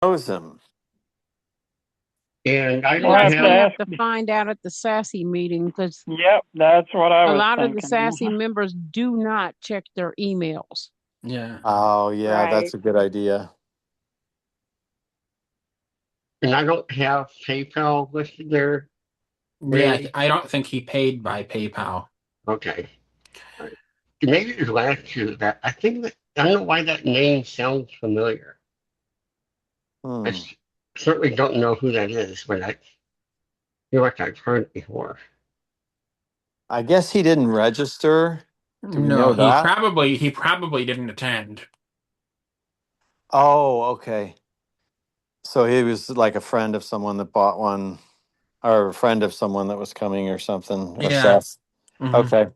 knows him. And I We'll don't have That's to what I have. have ask. to find out at the SASE meeting because Yep, that's what I a was lot of the thinking. SASE members do not check their emails. Yeah. Oh, yeah, Right. that's a good idea. And I don't have PayPal listed there. Yeah, Randy. I don't think he paid by PayPal. Okay. All right. Maybe it was last year that I think that I don't know why that name sounds familiar. I Hmm. certainly don't know who that is, but I feel like I've heard it before. I guess he didn't register. Do we No, know he that? probably didn't attend. Oh, okay. So he was like a friend of someone that bought one, or a friend of someone that was coming or something, or Yeah. SAS. Hmm. Okay.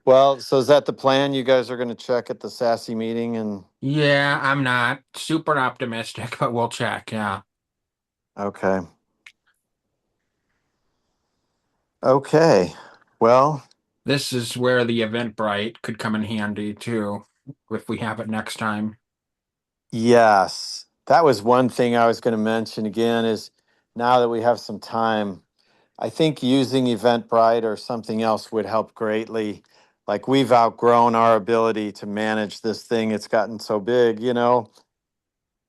Well, so is that the plan? You guys are going to check at the SASE meeting and Yeah, I'm not super optimistic, but we'll check. Yeah. okay. Okay. Well, This is where the Eventbrite could come in handy too, if we have it next time. yes. That was one thing I was going to mention again is now that we have some time, I think using Eventbrite or something else would help greatly. Like we've outgrown our ability to manage this thing. It's gotten so big, you know.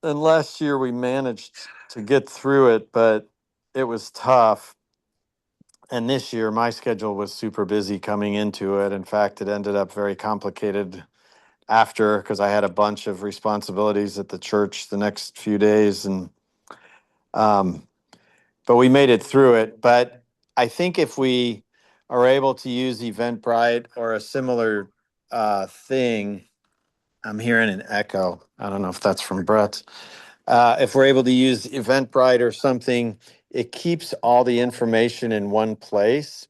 And last year we managed to get through it, but it was tough. And this year my schedule was super busy coming into it. In fact, it ended up very complicated after because I had a bunch of responsibilities at the church the next few days and um but we made it through it. But I think if we are able to use Eventbrite or a similar thing, I'm hearing an echo. I don't know if that's from Brett. If we're able to use Eventbrite or something, it keeps all the information in one place.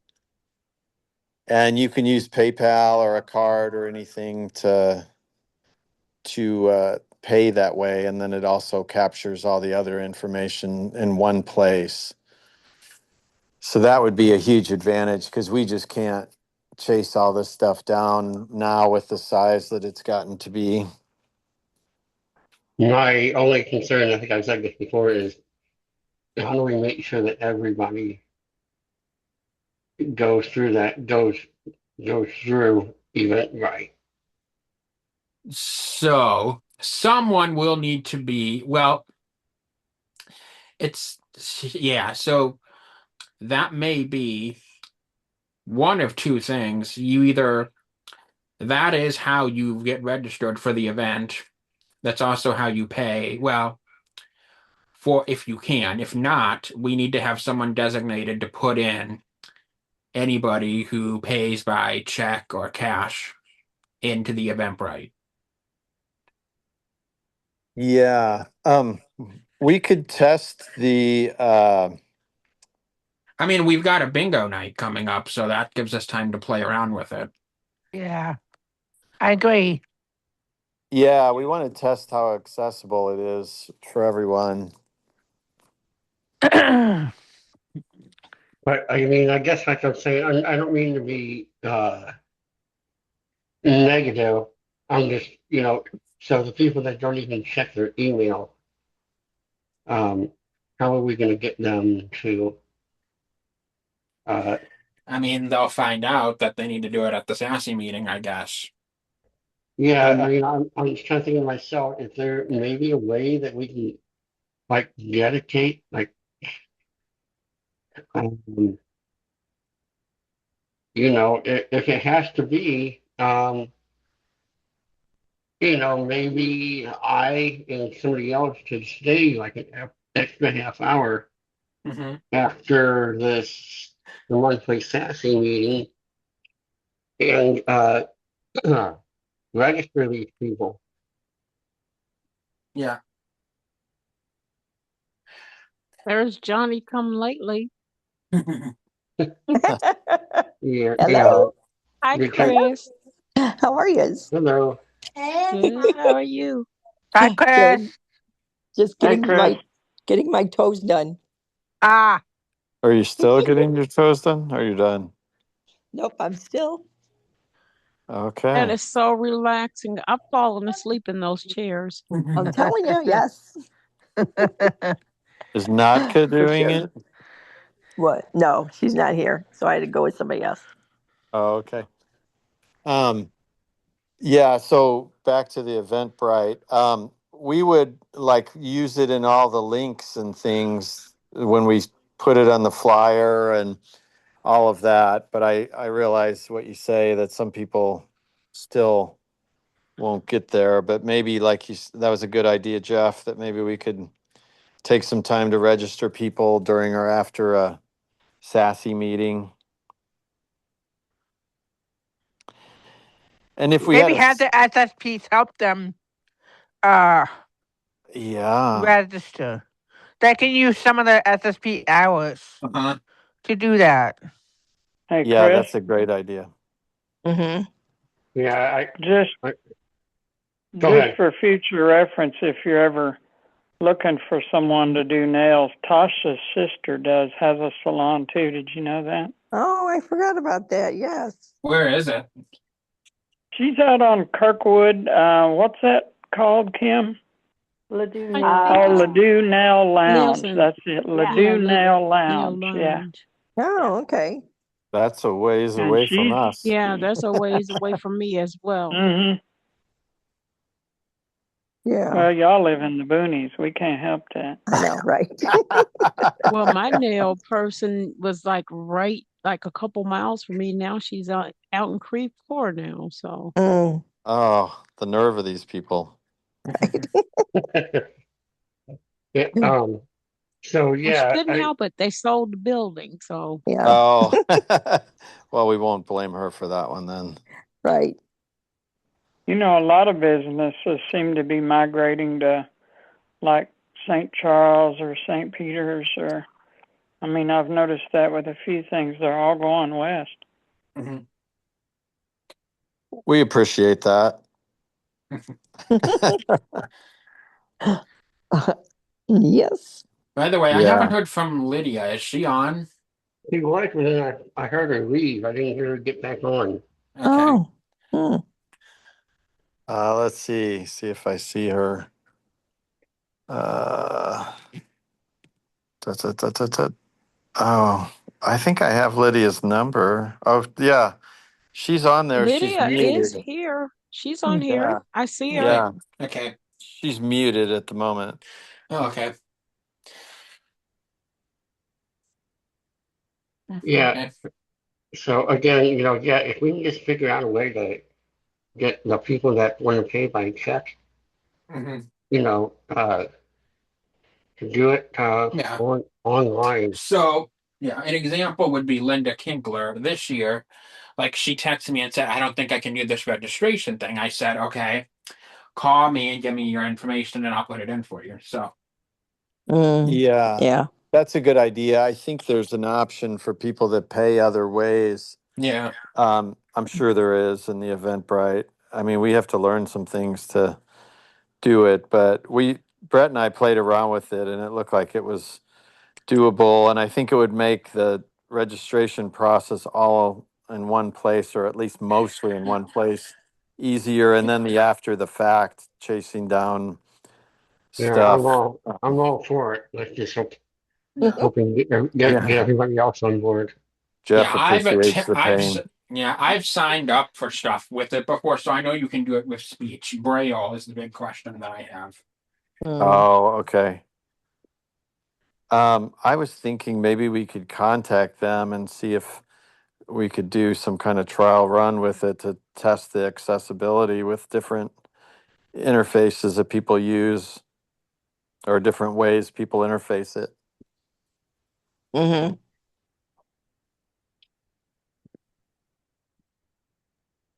And you can use PayPal or a card or anything to pay that way. And then it also captures all the other information in one place. So that would be a huge advantage because we just can't chase all this stuff down now with the size that it's gotten to be. My only concern, I think I've said this before, is how do we make sure that everybody goes through Eventbrite? So someone will need to be, well, it's, yeah, so that may be one of two things. That is how you get registered for the event. That's also how you pay. Well, for if you can. If not, we need to have someone designated to put in anybody who pays by check or cash into the Eventbrite. Yeah. We could test the I mean, we've got a bingo night coming up, so that gives us time to play around with it. Yeah, I agree. yeah, we want to test how accessible it is for everyone. But I mean, I guess like I'm saying, I don't mean to be negative. I'm just, so the people that don't even check their email, um, how are we going to get them to? Uh, I mean, they'll find out that they need to do it at the Sassy meeting, I guess. yeah, I And mean, I'm just kind of thinking to myself, is there maybe a way that we can like dedicate, like, um, if it has to be, maybe I and somebody else could stay like an extra half hour Hmm. after the monthly SASE meeting and register these people. Yeah. There's Johnny come lately. Yeah, Hello. Hi, because Chris. How are you? hello. Good. How are you? Hi, Chris. Good. Just Hey, getting Chris. my toes done. Ah, are you still getting your toes done? Are you done? Nope, I'm still. That Okay. is so relaxing. I've fallen asleep in those chairs. I'm telling you, yes. Is Natka For doing sure. it? What? No, she's not here. So I had to go with somebody else. Oh, okay. Yeah, so back to the Eventbrite. We would like use it in all the links and things when we put it on the flyer and all of that. But I realize what you say that some people still won't get there. But maybe that was a good idea, Jeff, that maybe we could take some time to register people during or after a SASE meeting. And if we had Maybe a, have the SSPs help them uh yeah, register. They can use some of the SSP hours Uh-huh. to do that. Hey, yeah, Chris, that's a great idea. Mm-hmm. Yeah, just go just ahead. for future reference, if you're ever looking for someone to do nails, Tasha's sister has a salon too. Did you know that? Oh, I forgot about that. Yes. Where is it? She's out on Kirkwood. What's that called, Kim? Ledoux I Nail. think Oh, it's Ledoux Nail Lounge. Nielsen. That's it. Yeah, Ledoux Nail Nail Lounge. Yeah. Lounge. Oh, okay. That's a ways And away from she's, us. Yeah, that's a ways away from me as well. mm-hmm. Yeah. Well, y'all live in the boonies. We can't help that. I know, right? Well, my nail person was like like a couple miles from me. Now she's out in Creve Coeur now. So Mm, Oh, the nerve of these people. right. Yeah, so well, she yeah, couldn't help it. They sold the building. So Yeah, Oh, well, we won't blame her for that one then. right. You know, a lot of businesses seem to be migrating to like St. Charles or St. Peter's I mean, I've noticed that with a few things. They're all going west. Mm-hmm. We appreciate that. Yes. By the way, I haven't Yeah. heard from Lydia. Is she on? he was, but then I heard her leave. I didn't hear her get back on. Okay. Oh. Hmm. Let's see if I see her. Uh, da, da, da, da, da. Oh, I think I have Lydia's number. Oh, yeah. She's on there. She's Lydia is muted. here. She's on Yeah. here. I see her. Okay. Yeah. Okay. She's muted at the moment. Oh, okay. Yeah. Okay. So again, yeah, if we can just figure out a way to get the people that want to pay by check, Mm-hmm. you know, to do it Yeah. online. So, yeah, an example would be Linda Kinkler this year. Like, she texted me and said, I don't think I can do this registration thing. I said, okay, call me and give me your information and I'll put it in for you. So, Mm, Yeah. yeah. That's a good idea. I think there's an option for people that pay other ways. yeah. I'm sure there is in the Eventbrite. I mean, we have to learn some things to do it, but Brett and I played around with it and it looked like it was doable. And I think it would make the registration process all in one place, or at least mostly in one place, easier. And then the after the fact chasing down Yeah, stuff. I'm all for it. Let's just Yeah. hoping get Yeah. everybody else on board. Yeah, Jeff appreciates the pain. I've signed up for stuff with it before, so I know you can do it with speech. Braille is the big question that I have. Mm, Oh, okay. I was thinking maybe we could contact them and see if we could do some kind of trial run with it to test the accessibility with different interfaces that people use or different ways people interface it. mm-hmm.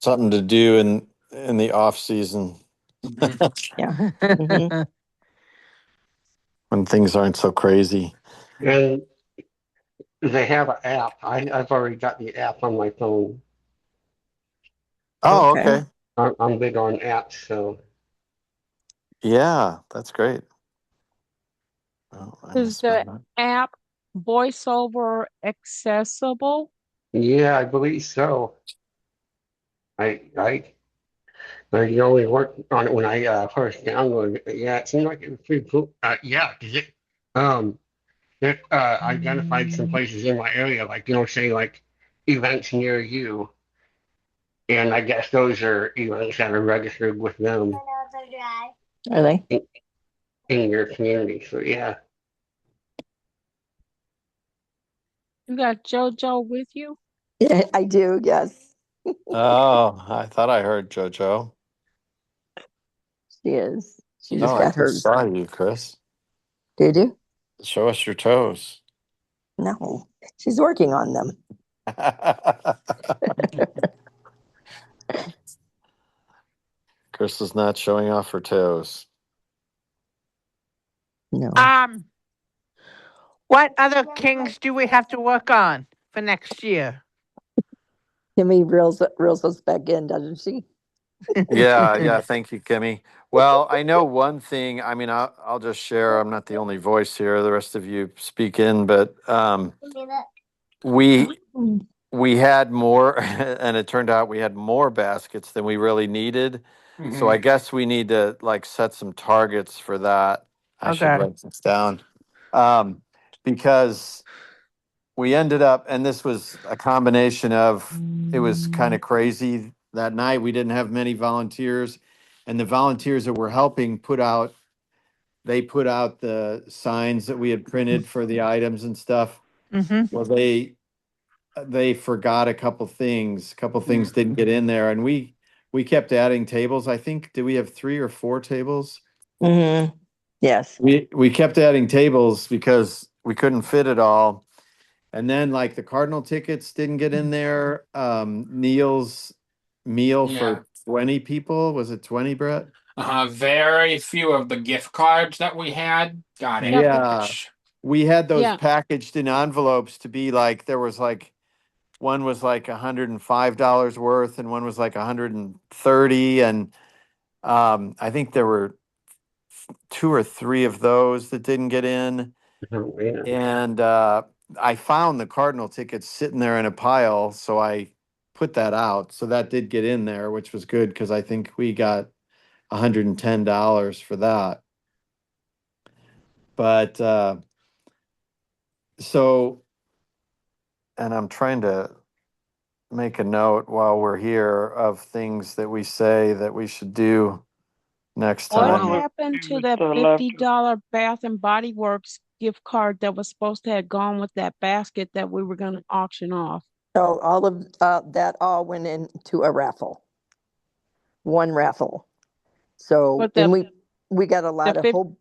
Something to do in the off season Mhm. Yeah. Mm-hmm. when things aren't so crazy. And they have an app. I've already got the app on my phone. Oh, Okay. okay. I'm big on apps, so Yeah, that's great. Oh, I Is misspelled the that. app voiceover accessible? yeah, I believe so. I You only worked on it when I first downloaded it. Yeah, it seemed like it was pretty cool. Yeah, 'cause um it identified some places in my area, like say like events near you, and I guess those are events that are registered with them Are they? in your community. So yeah, You got JoJo with you? Yeah, I do. Yes, Oh, I thought I heard JoJo. she is. She No, just I got just hers. saw you, Chris. Did you? Show us your toes. No, she's working on them. Chris is not showing off her toes. No. What other kings do we have to work on for next year? Kimmy reels us back in, doesn't she? Yeah. Thank you, Kimmy. Well, I know one thing. I mean, I'll just share. I'm not the only voice here. The rest of you speak in, but we we had more, and it turned out we had more baskets than we really needed. So I guess we need to like set some targets for that. I should Okay. write this down, because we ended up, and this was a combination of, it was kind of crazy that night. We didn't have many volunteers, and the volunteers that were helping they put out the signs that we had printed for the items and stuff. Mm-hmm. Well, they forgot a couple things. A couple things didn't get in there, and we kept adding tables. I think, did we have 3 or 4 tables? Mm-hmm. Yes. We kept adding tables because we couldn't fit it all. And then like the Cardinal tickets didn't get in there. Neil's meal Yeah. for 20 people. Was it 20, Brett? Very few of the gift cards that we had got in. Yeah. We had those Yeah. packaged in envelopes to be like, there was like, one was like $105 worth and one was like 130. And I think there were 2 or 3 of those that didn't get in. oh, yeah. And I found the Cardinal tickets sitting there in a pile, so I put that out. So that did get in there, which was good because I think we got $110 for that. But so, and I'm trying to make a note while we're here of things that we say that we should do next What time. happened to that left. $50 Bath and Body Works gift card that was supposed to have gone with that basket that we were going to auction off? So all of that all went into a raffle. One raffle. So But and the we got a lot the of fif- whole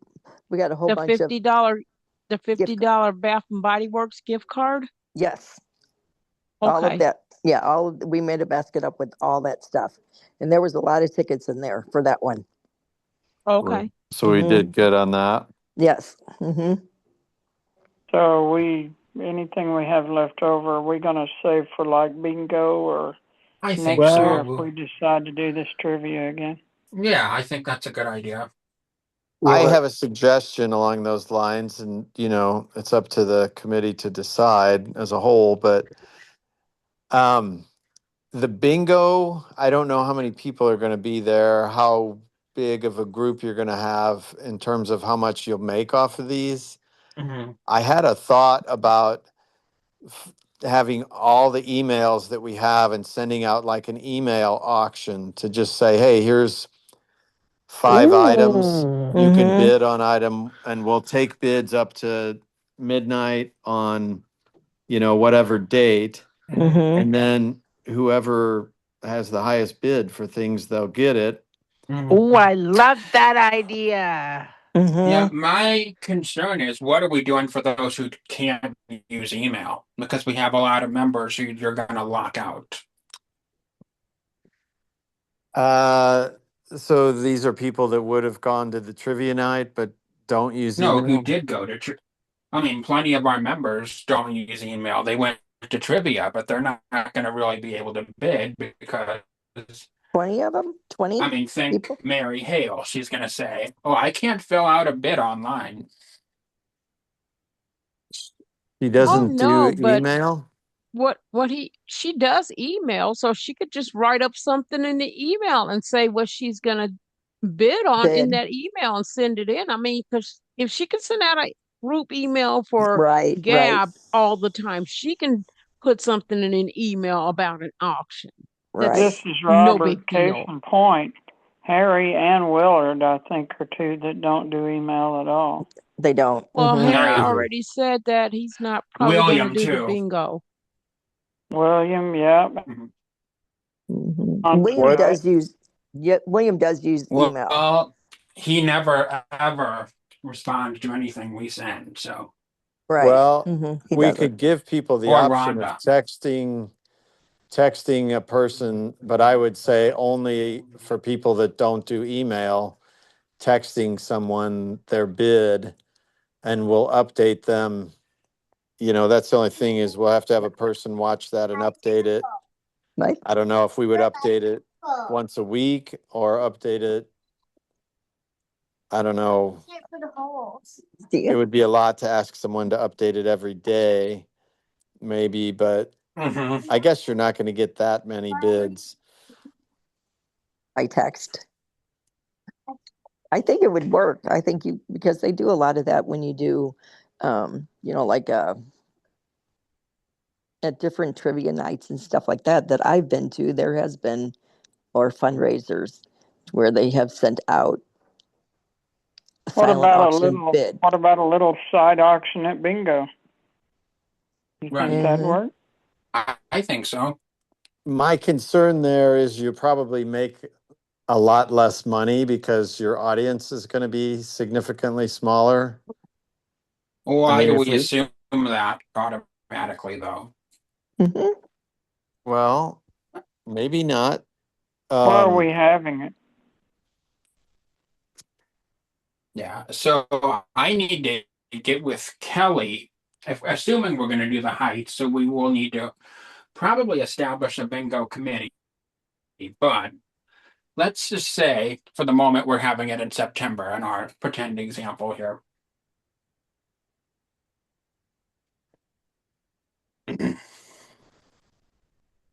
we got a whole the bunch of $50 the $50 Bath and Body Works gift card? yes. All of Okay. that. Yeah, we made a basket up with all that stuff. And there was a lot of tickets in there for that one. Okay. So we did good on that. Yes. Mm-hmm. So anything we have left over, are we gonna save for like bingo or I think next year so. if we decide to do this trivia again? Yeah, I think that's a good idea. I Well, have a suggestion along those lines, and it's up to the committee to decide as a whole, but the bingo, I don't know how many people are going to be there, how big of a group you're going to have in terms of how much you'll make off of these. Mm-hmm. I had a thought about having all the emails that we have and sending out like an email auction to just say, hey, here's 5 items. You can bid on item, and we'll take bids up to midnight on, whatever date. Mm-hmm. And then whoever has the highest bid for things, they'll get it. Oh, I love that idea. Mm-hmm. Yeah, my concern is what are we doing for those who can't use email? Because we have a lot of members who you're going to lock out. So these are people that would have gone to the trivia night, but don't use No, who email. did go to plenty of our members don't use email. They went to trivia, but they're not going to really be able to bid because 20 of them? 20 think people? Mary Hale. She's going to say, "Oh, I can't fill out a bid online." He Oh doesn't do no, but email. she does email, so she could just write up something in the email and say what she's gonna bid on in Bid. that email and send it in. I mean, because if she can send out a group email for Right, right, Gab all the time, she can put something in an email about an auction. right. This That's is no Robert. big Case deal. in point, Harry and Willard, I think, are two that don't do email at all. They don't. Well, Harry Yeah. already said that he's not probably going to William do the too. bingo. William, yeah, Mhm. on William What? does use, yeah, William does use email. Well, he never ever responds to anything we send. So, Right. Well, He we doesn't. could give people the or option of Rhonda. texting a person, but I would say only for people that don't do email, texting someone their bid, and we'll update them. You know, that's the only thing is we'll have to have a person watch that and update it. Right. I don't know if we would update it once a week or update it. I don't know. It would be a lot to ask someone to update it every day, maybe, but Hmm. I guess you're not going to get that many bids. By text. I think it would work. I think because they do a lot of that when you do, like at different trivia nights and stuff like that I've been to, there has been, or fundraisers where they have sent out What silent about a auction little? bid. What about a little side auction at bingo? You Right. think that'd work? I think so. My concern there is you probably make a lot less money because your audience is going to be significantly smaller. Why do If we assume that automatically, though? Mhm. well, maybe not. Where are we having it? Yeah. So I need to get with Kelly, assuming we're going to do the Heights. So we will need to probably establish a bingo committee. But let's just say, for the moment, we're having it in September in our pretend example here.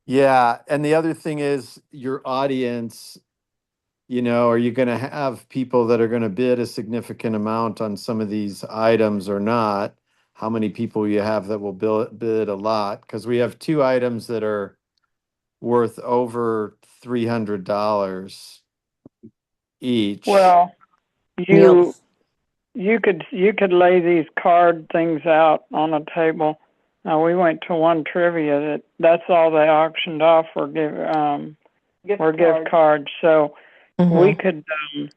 Yeah, and the other thing is your audience, are you going to have people that are going to bid a significant amount on some of these items or not? How many people you have that will bid a lot? Because we have two items that are worth over $300 each. Well, Yep. you could lay these card things out on a table. We went to one trivia that's all they auctioned off were gift cards. So we Mhm.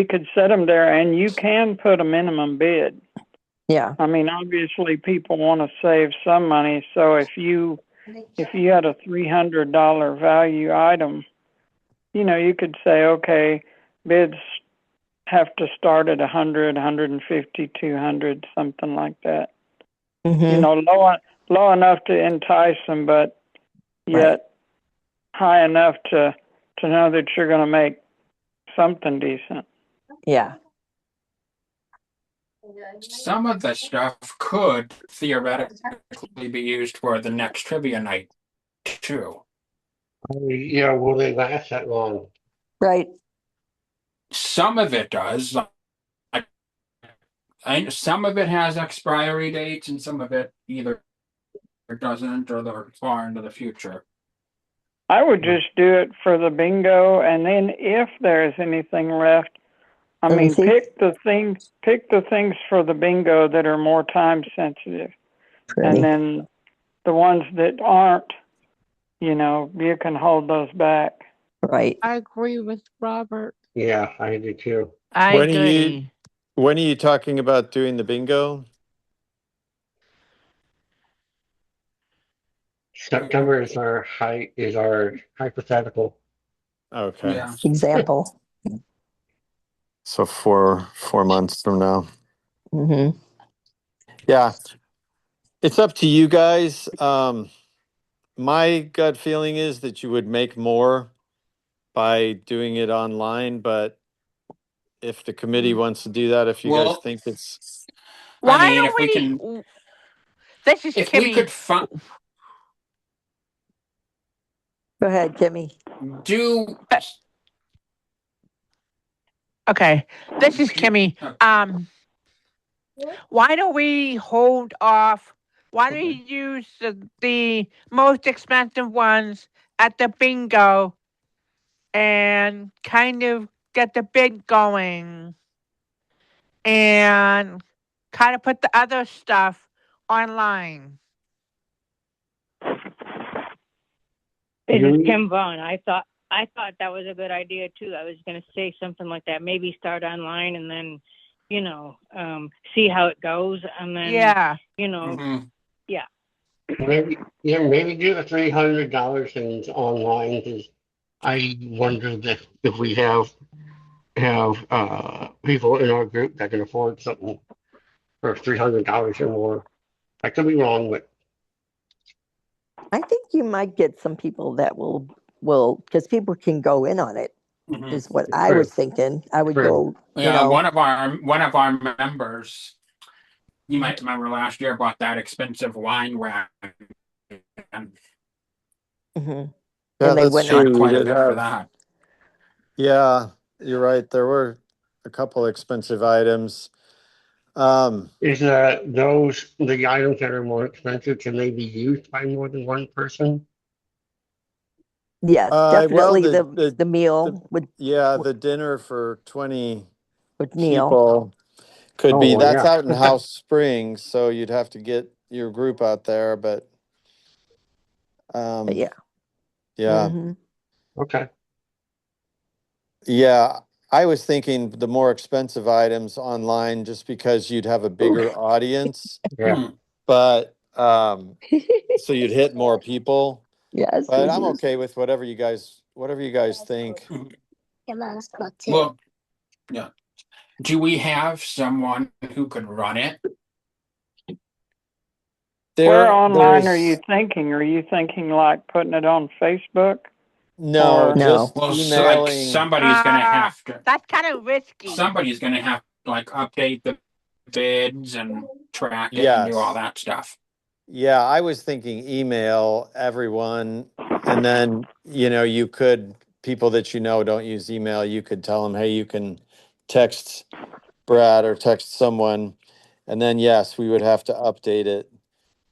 could set them there, and you can put a minimum bid. Yeah. I mean, obviously, people want to save some money. So if you had a $300 value item, you could say, okay, bids have to start at 100, 150, 200, something like that. Mhm. Low enough to entice them, but yet high enough to know that you're going to make something decent. Yeah. Some of the stuff could theoretically be used for the next trivia night, too. Yeah, will they last that long? Right. Some of it does. Some of it has expiry dates, and some of it either doesn't, or they're far into the future. I would just do it for the bingo, and then if there's anything left, I mean, pick the things for the bingo that are more time sensitive, and then the ones that aren't, you can hold those back. Right. I agree with Robert. Yeah, I do too. I When agree. when are you talking about doing the bingo? September is our hypothetical. Okay. Yeah. Example. So 4 months from now. Mm-hmm. Yeah. It's up to you guys. My gut feeling is that you would make more by doing it online, but if the committee wants to do that, if you guys Well, think it's I Why mean, don't we? This is if we Kimmy. could find, Go ahead, Kimmy. Okay, this is Kimmy. Why don't we hold off? Why don't we use the most expensive ones at the bingo and kind of get the bid going and kind of put the other stuff online? This is Kim Vaughn. I thought that was a good idea too. I was going to say something like that. Maybe start online and then, see how it goes, and then Maybe do the $300 things online, because I wonder if we have people in our group that can afford something for $300 or more. I could be wrong, but I think you might get some people that will because people can go in on it. Is what I was thinking. I would go. Yeah, one of our members, you might remember last year, bought that expensive wine rack. Mhm. Yeah, And they that's went true. on. We Quite a did bit for have. that. Yeah, you're right. There were a couple expensive items. is those the items that are more expensive? Can they be used by more than one person? Yes, Well, definitely the the meal the dinner for 20 with Neil. people could Oh be. well, That's yeah. out in House Springs, so you'd have to get your group out there. But Yeah. yeah, Hmm. Okay. yeah. I was thinking the more expensive items online, just because you'd have a bigger audience. Yeah. But so you'd hit more people. Yes. But I'm okay with whatever you guys think. Well, yeah. Do we have someone who could run it? Where There online are you is thinking? Are you thinking like putting it on Facebook? no, Or just Well, so, like emailing. somebody's gonna have to. That's kind of risky. Somebody's gonna have to like update the bids and track it and do all Yes. that stuff. Yeah, I was thinking email everyone, and then, you could, people that don't use email, you could tell them, hey, you can text Brad or text someone. And then, yes, we would have to update it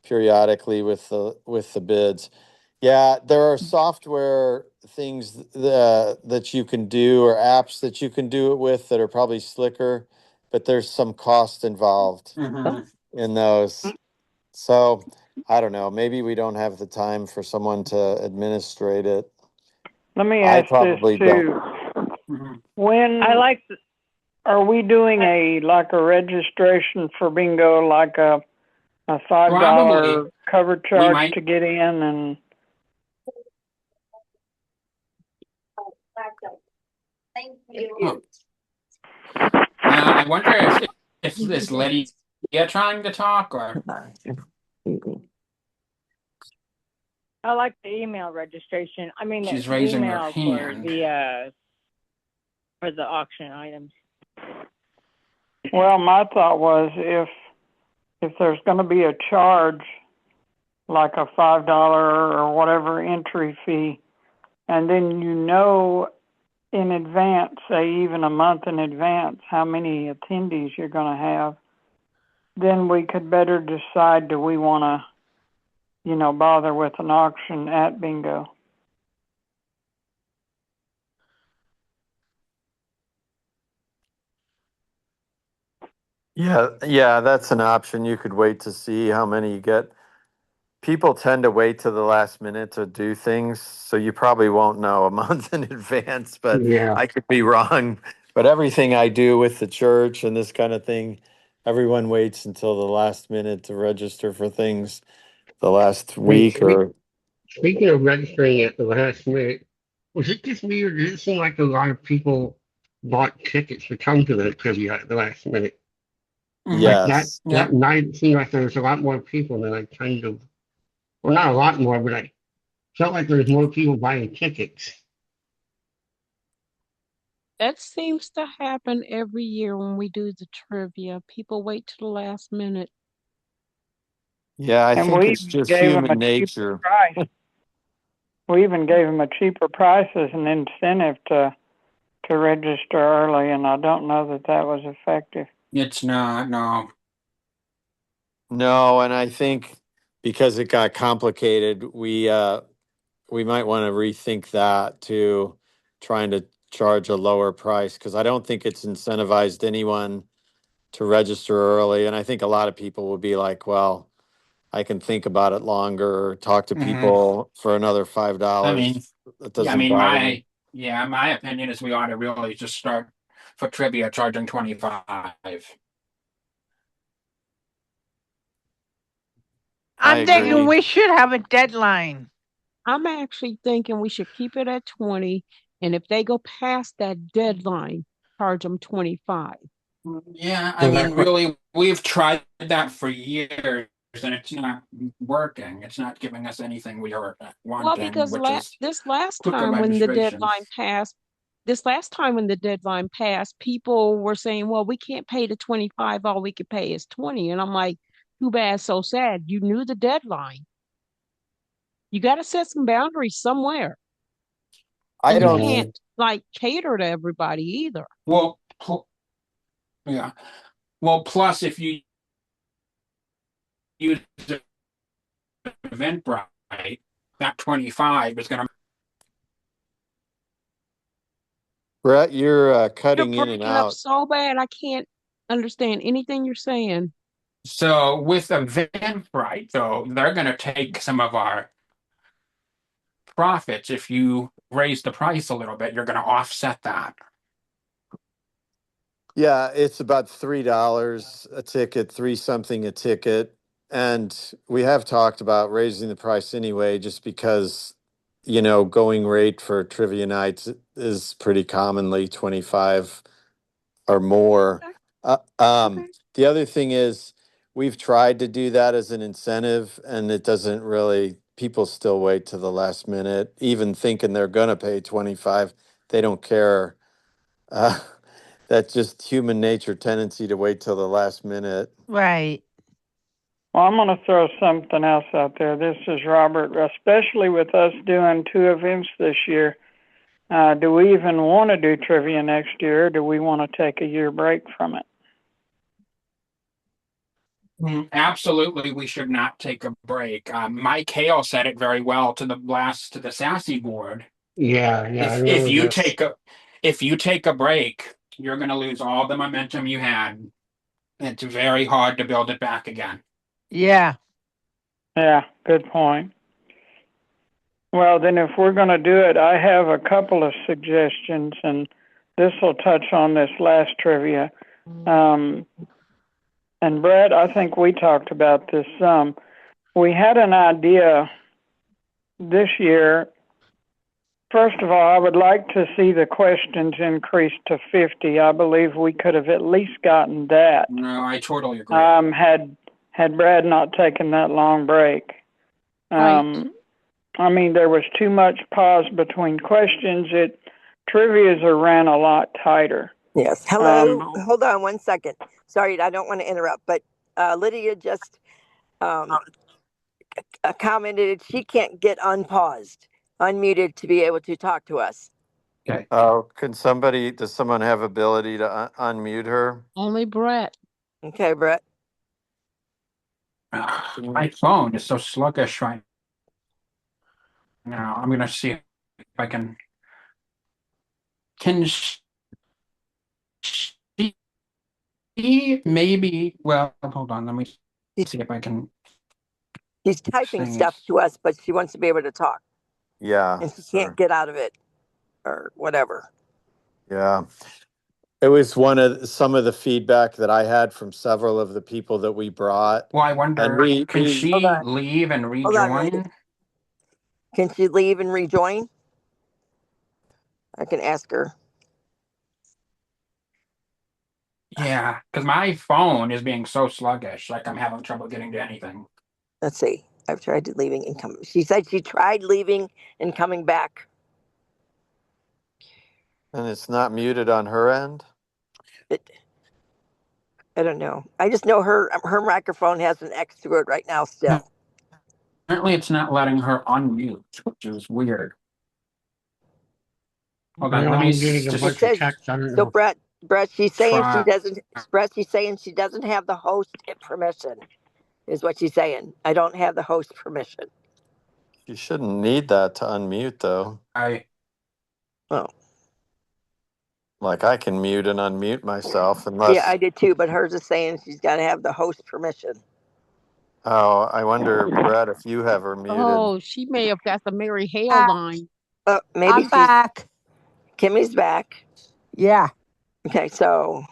periodically with the bids. Yeah, there are software things that you can do, or apps that you can do it with, that are probably slicker, but there's some cost involved in those. So I don't know. Maybe we don't have the time for someone to administrate it. let me I ask this probably too. don't. When are we doing a registration for bingo, like a $5 Probably. cover We charge might. to get in? And I wonder if this Lydia trying to talk, or I like the email registration. I mean, she's the raising her email hand. for the auction items. Well, my thought was if there's going to be a charge, like a $5 or whatever entry fee, and then in advance, say even a month in advance, how many attendees you're going to have, then we could better decide, do we want to, bother with an auction at bingo? Yeah, that's an option. You could wait to see how many you get. People tend to wait to the last minute to do things, so you probably won't know a month in advance, but Yeah. I could be wrong. But everything I do with the church and this kind of thing, everyone waits until the last minute to register for things, the last Hey, week or speaking of registering at the last minute, was it just me, or did it seem like a lot of people bought tickets to come to the trivia at the last minute? Like yes. that night, it seemed like there was a lot more people than I kind of, well, not a lot more, but I felt like there was more people buying tickets. That seems to happen every year when we do the trivia. People wait to the last minute. Yeah, I And think we it's just gave them a human cheap nature. price. we even gave them a cheaper price as an incentive to register early, and I don't know that that was effective. It's not, no. No, and I think because it got complicated, we might want to rethink that too, trying to charge a lower price because I don't think it's incentivized anyone to register early. And I think a lot of people will be like, well, I can think about it longer or talk to people for another I mean, $5. That doesn't bother me. my opinion is we ought to really just start for trivia charging 25. I I'm thinking agree. we should have a deadline. I'm actually thinking we should keep it at 20, and if they go past that deadline, charge them 25. Yeah, I So mean, that's what, really, we've tried that for years and it's not working. It's not giving us anything we are Well, wanting, because which is this last quicker time when the registration. deadline passed, people were saying, well, we can't pay the 25, all we could pay is 20. And I'm like, too bad, so sad. You knew the deadline. You got to set some boundaries somewhere. I And you don't, yeah. can't like cater to everybody either. Well, yeah. Well, plus if you use Eventbrite, that 25 is going to. Brett, you're You're cutting in and breaking up out. so bad, I can't understand anything you're saying. So with Eventbrite, though, they're going to take some of our profits. If you raise the price a little bit, you're going to offset that. Yeah, it's about $3 a ticket, three something a ticket. And we have talked about raising the price anyway, just because, going rate for trivia nights is pretty commonly 25 or more. Okay, Uh, okay. the other thing is we've tried to do that as an incentive and it doesn't really, people still wait to the last minute, even thinking they're going to pay 25. They don't care. Uh, that's just human nature tendency to wait till the last minute. Right. Well, I'm going to throw something else out there. This is Robert. Especially with us doing 2 events this year, do we even want to do trivia next year, or do we want to take a year break from it? Absolutely, we should not take a break. Mike Hale said it very well to the Sassy board. Yeah, I If remember you this. take a break, you're going to lose all the momentum you had. It's very hard to build it back again. Yeah. Yeah, good point. Well, then if we're going to do it, I have a couple of suggestions, and this will touch on this last trivia. And Brett, I think we talked about this some. We had an idea this year. First of all, I would like to see the questions increased to 50. I believe we could have at least gotten that. No, I totally agree. Had Brad not taken that long break. Right. I mean, there was too much pause between questions. Trivias are ran a lot tighter. Yes. Hello. Hold on one second. Sorry, I don't want to interrupt, but Lydia just commented she can't get unmuted to be able to talk to us. Okay. Oh, does someone have ability to unmute her? Only Brett. Okay, Brett. My phone is so sluggish right now. I'm going to see if I can. Can she maybe? Well, hold on. Let me see if I can. She's typing stuff to us, but she wants to be able to talk. Yeah. And she can't get out of it or whatever. Yeah. It was some of the feedback that I had from several of the people that we brought. Well, I wonder, can she leave and rejoin? Can she leave and rejoin? I can ask her. Yeah, because my phone is being so sluggish, like I'm having trouble getting to anything. Let's see. I've tried leaving and coming. She said she tried leaving and coming back. And it's not muted on her end? I don't know. I just know her microphone has an X through it right now still. Apparently, it's not letting her unmute, which is weird. Hold I on, know let me I'm getting a It bunch of says texts. I don't so. know. Brett, she's saying she try. doesn't. Brett, she's saying she doesn't have the host permission. Is what she's saying. I don't have the host permission. You shouldn't need that to unmute, though. Oh, Like I can mute and unmute myself yeah, unless. I did too. But hers is saying she's got to have the host permission. Oh, I wonder, Brett, if you have her muted. Oh, she may have got the Mary Hale Back. line. Maybe I'm she's back. Kimmy's back. Yeah. Okay, so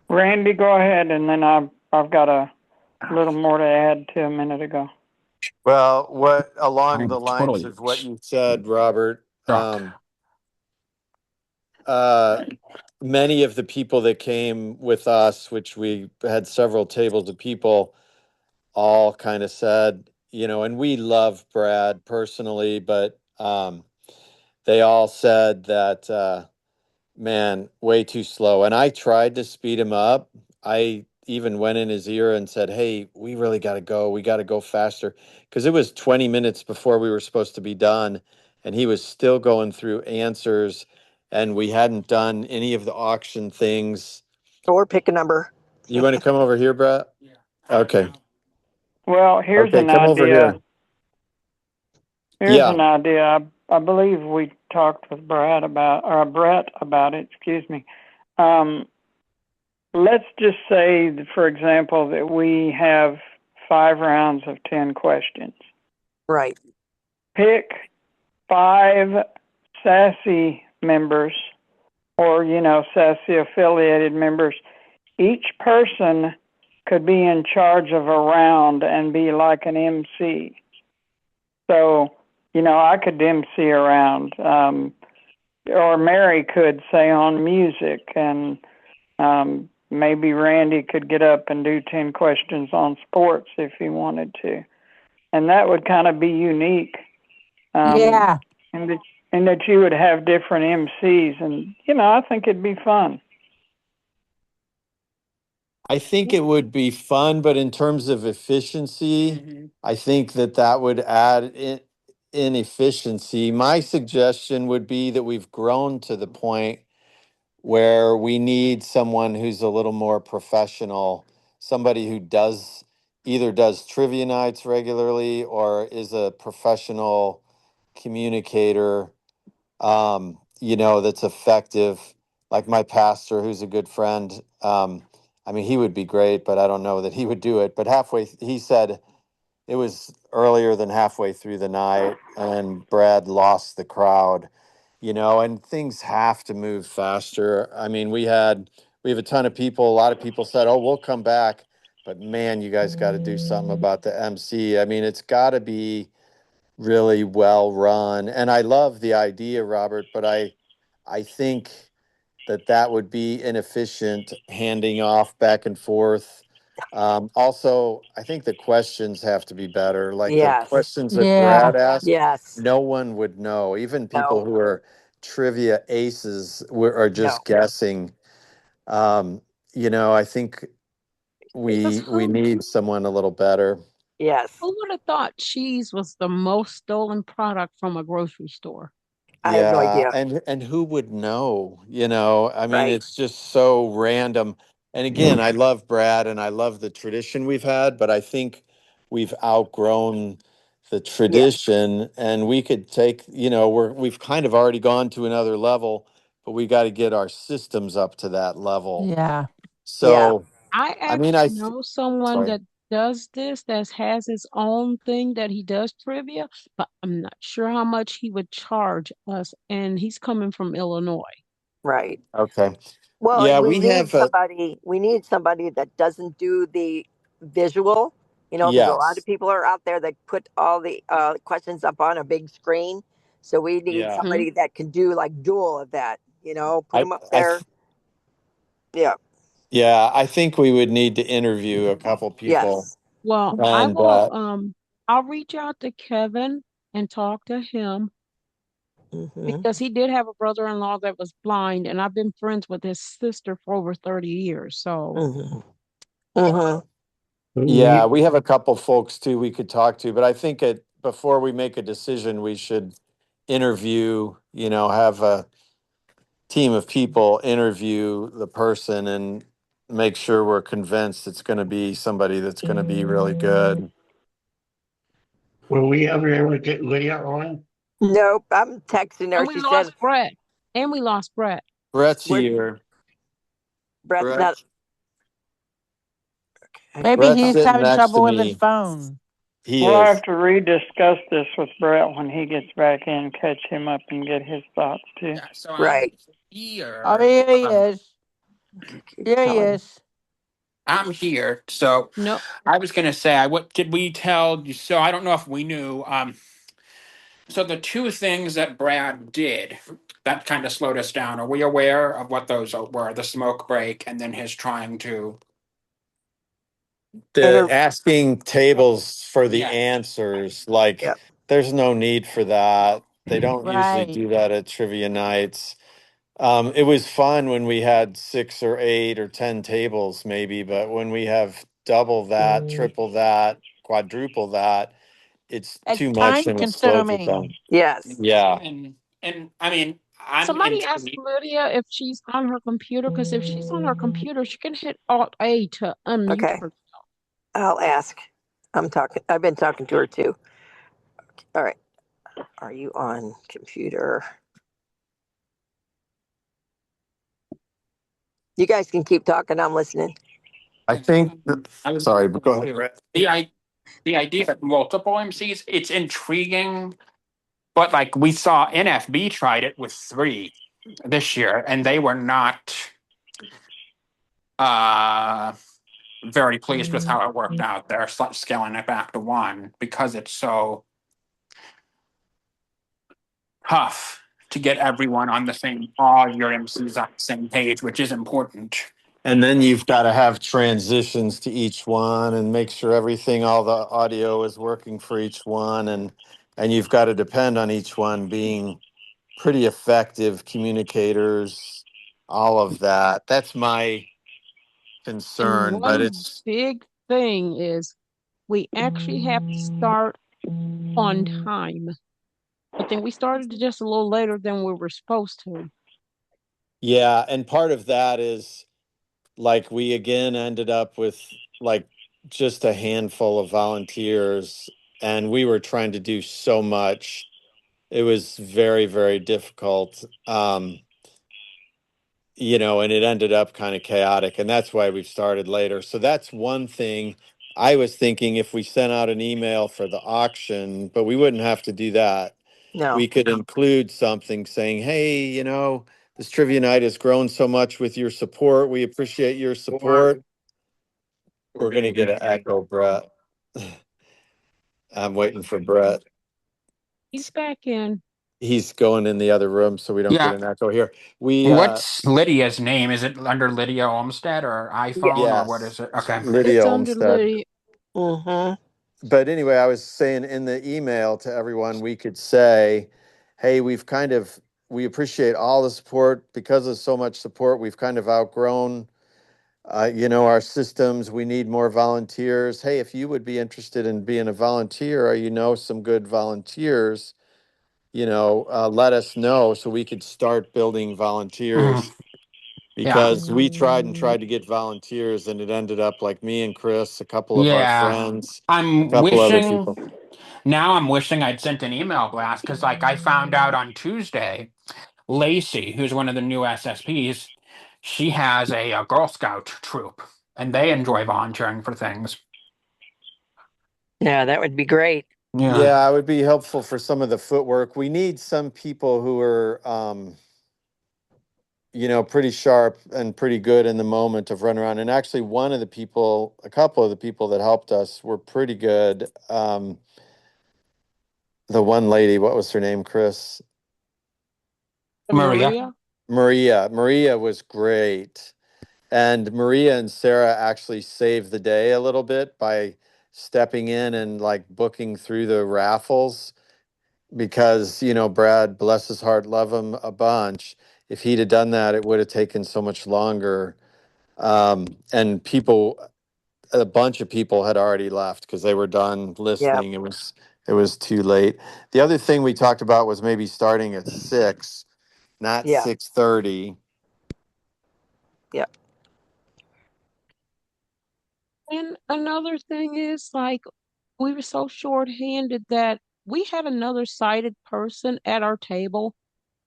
Randy, go ahead, and then I've got a little more to add to a minute ago. Well, what along I'm the lines totally of what you said, Robert, stuck. uh, many of the people that came with us, which we had several tables of people, all kind of said, and we love Brad personally, but they all said that, man, way too slow. And I tried to speed him up. I even went in his ear and said, hey, we really got to go. We got to go faster. Because it was 20 minutes before we were supposed to be done. And he was still going through answers. And we hadn't done any of the auction things. or pick a number. You want to come over here, Brett? Okay. Well, here's Okay, an come over idea. here. Here's Yeah. an idea. I believe we talked with Brett about it. Excuse me. Let's just say, for example, that we have 5 rounds of 10 questions. Right. Pick 5 SASSY members, or SASSY affiliated members. Each person could be in charge of a round and be like an MC. So, I could MC around, or Mary could say on music, and maybe Randy could get up and do 10 questions on sports if he wanted to. And that would kind of be unique. Yeah. And that you would have different MCs, and I think it'd be fun. I think it would be fun, but in terms of efficiency, I think that would add inefficiency. My suggestion would be that we've grown to the point where we need someone who's a little more professional, somebody who either does trivia nights regularly or is a professional communicator, that's effective. Like my pastor, who's a good friend. I mean, he would be great, but I don't know that he would do it. But he said it was earlier than halfway through the night, and Brad lost the crowd, and things have to move faster. I mean, we have a ton of people. A lot of people said, "Oh, we'll come back," but man, you guys got to do something about the MC. I mean, it's got to be really well run. And I love the idea, Robert, but I think that would be inefficient handing off back and forth. Also, I think the questions have to be better. Like the Yes. questions that Yeah. Brad asked, Yes. no one would know. Even people No. who are trivia aces are No. just guessing. Um, I think Because we need someone a little better. Yes. who would have thought cheese was the most stolen product from a grocery store? I have no Yeah, idea. and who would know? I mean, Right. it's just so random. And again, I love Brad and I love the tradition we've had, but I think we've outgrown the Yes. tradition and we could we've kind of already gone to another level, but we got to get our systems up to that level. Yeah. Yeah. So, I I mean, actually know someone sorry. that does this, that has his own thing that he does trivia, but I'm not sure how much he would charge us. And he's coming from Illinois. Right. Okay. Well, Yeah, and we have a we need somebody that doesn't do the visual, because a lot of yes. people are out there that put all the questions up on a big screen. So we need Yeah. Hmm. somebody that can do like dual of that, put I them up I there. Yeah. Yeah, I think we would need to interview a couple people. Yes. Well, And I'll reach out to Kevin and talk to him Hmm. because he did have a brother-in-law that was blind, and I've been friends with his sister for over 30 years. So Hmm. Hmm. Yeah, we have a couple folks too we could talk to, but I think before we make a decision, we should interview, have a team of people interview the person and make sure we're convinced it's going to be somebody that's going to be really good. Will we ever able to get Lydia on? Nope, I'm texting her. And we She lost said, Brett. And we lost Brett. Brett's We're- here. Brett's not. Maybe Brett's he's sitting having next to trouble with his me. phone. He We'll is. have to rediscuss this with Brett when he gets back in, catch him up and get his thoughts too. Yeah, so Right. I'm here. Oh, here he is. Keep Here he telling. is. I'm here. So No, I was gonna say, what did we tell you? So I don't know if we knew. So the two things that Brad did that kind of slowed us down. Are we aware of what those were? The smoke break and then his trying to. The asking tables for the Yeah. answers, like Yep. there's no need for that. They don't usually Right. do that at trivia nights. It was fun when we had 6 or 8 or 10 tables, maybe, but when we have double that, triple that, quadruple that, it's It's too much time and it slows it down. consuming. Yes. Yeah. And I mean, I'm somebody asked intrigued. Lydia if she's on her computer, because if she's on her computer, she can hit Alt A to unmute Okay. her. I'll ask. I've been talking to her too. All right. Are you on computer? You guys can keep talking. I'm listening. I think, I was sorry, but go ahead, Brett. The idea of multiple MCs, it's intriguing, but like we saw NFB tried it with 3 this year, and they were not very pleased with how it worked out. They're scaling it back to 1 because it's so tough to get everyone on all your MCs on the same page, which is important. And then you've got to have transitions to each one and make sure all the audio is working for each one. And you've got to depend on each one being pretty effective communicators, all of that. That's my And concern, but one big thing is we actually have to start on time. I think we started just a little later than we were supposed to. yeah. And part of that is like we again ended up with like just a handful of volunteers and we were trying to do so much. It was very, very difficult. And it ended up kind of chaotic, and that's why we've started later. So that's one thing. I was thinking if we sent out an email for the auction, but we wouldn't have to do that. No. We could include something saying, hey, this trivia night has grown so much with your support. We appreciate your support. We're going to get an echo, Brett. I'm waiting for Brett. He's back in. He's going in the other room so we don't Yeah. get an echo here. What's Lydia's name? Is it under Lydia Olmsted or iPhone or what Yes. is it? Okay. Lydia It's under Olmsted. Lydia. But anyway, I was saying in the email to everyone, we could say, hey, we appreciate all the support. Because of so much support, we've kind of outgrown, our systems. We need more volunteers. Hey, if you would be interested in being a volunteer or some good volunteers, let us know so we could start building volunteers. Because we tried to get volunteers and it ended up like me and Chris, a couple of our friends, a couple other people. I'm wishing I'd sent an email blast because like I found out on Tuesday, Lacey, who's one of the new SSPs, she has a Girl Scout troop and they enjoy volunteering for things. Yeah, that would be great. Yeah, it would be helpful for some of the footwork. We need some people who are, pretty sharp and pretty good in the moment of run around. And actually, a couple of the people that helped us were pretty good. The one lady, what was her name, Chris? Maria. Maria was great. And Maria and Sarah actually saved the day a little bit by stepping in and like booking through the raffles because, Brad, bless his heart, love him a bunch. If he'd have done that, it would have taken so much longer. And people, a bunch of people had already left because they were done listening. It was too late. The other thing we talked about was maybe starting at 6, not Yeah. 6:30. And another thing is like we were so short-handed that we had another sighted person at our table.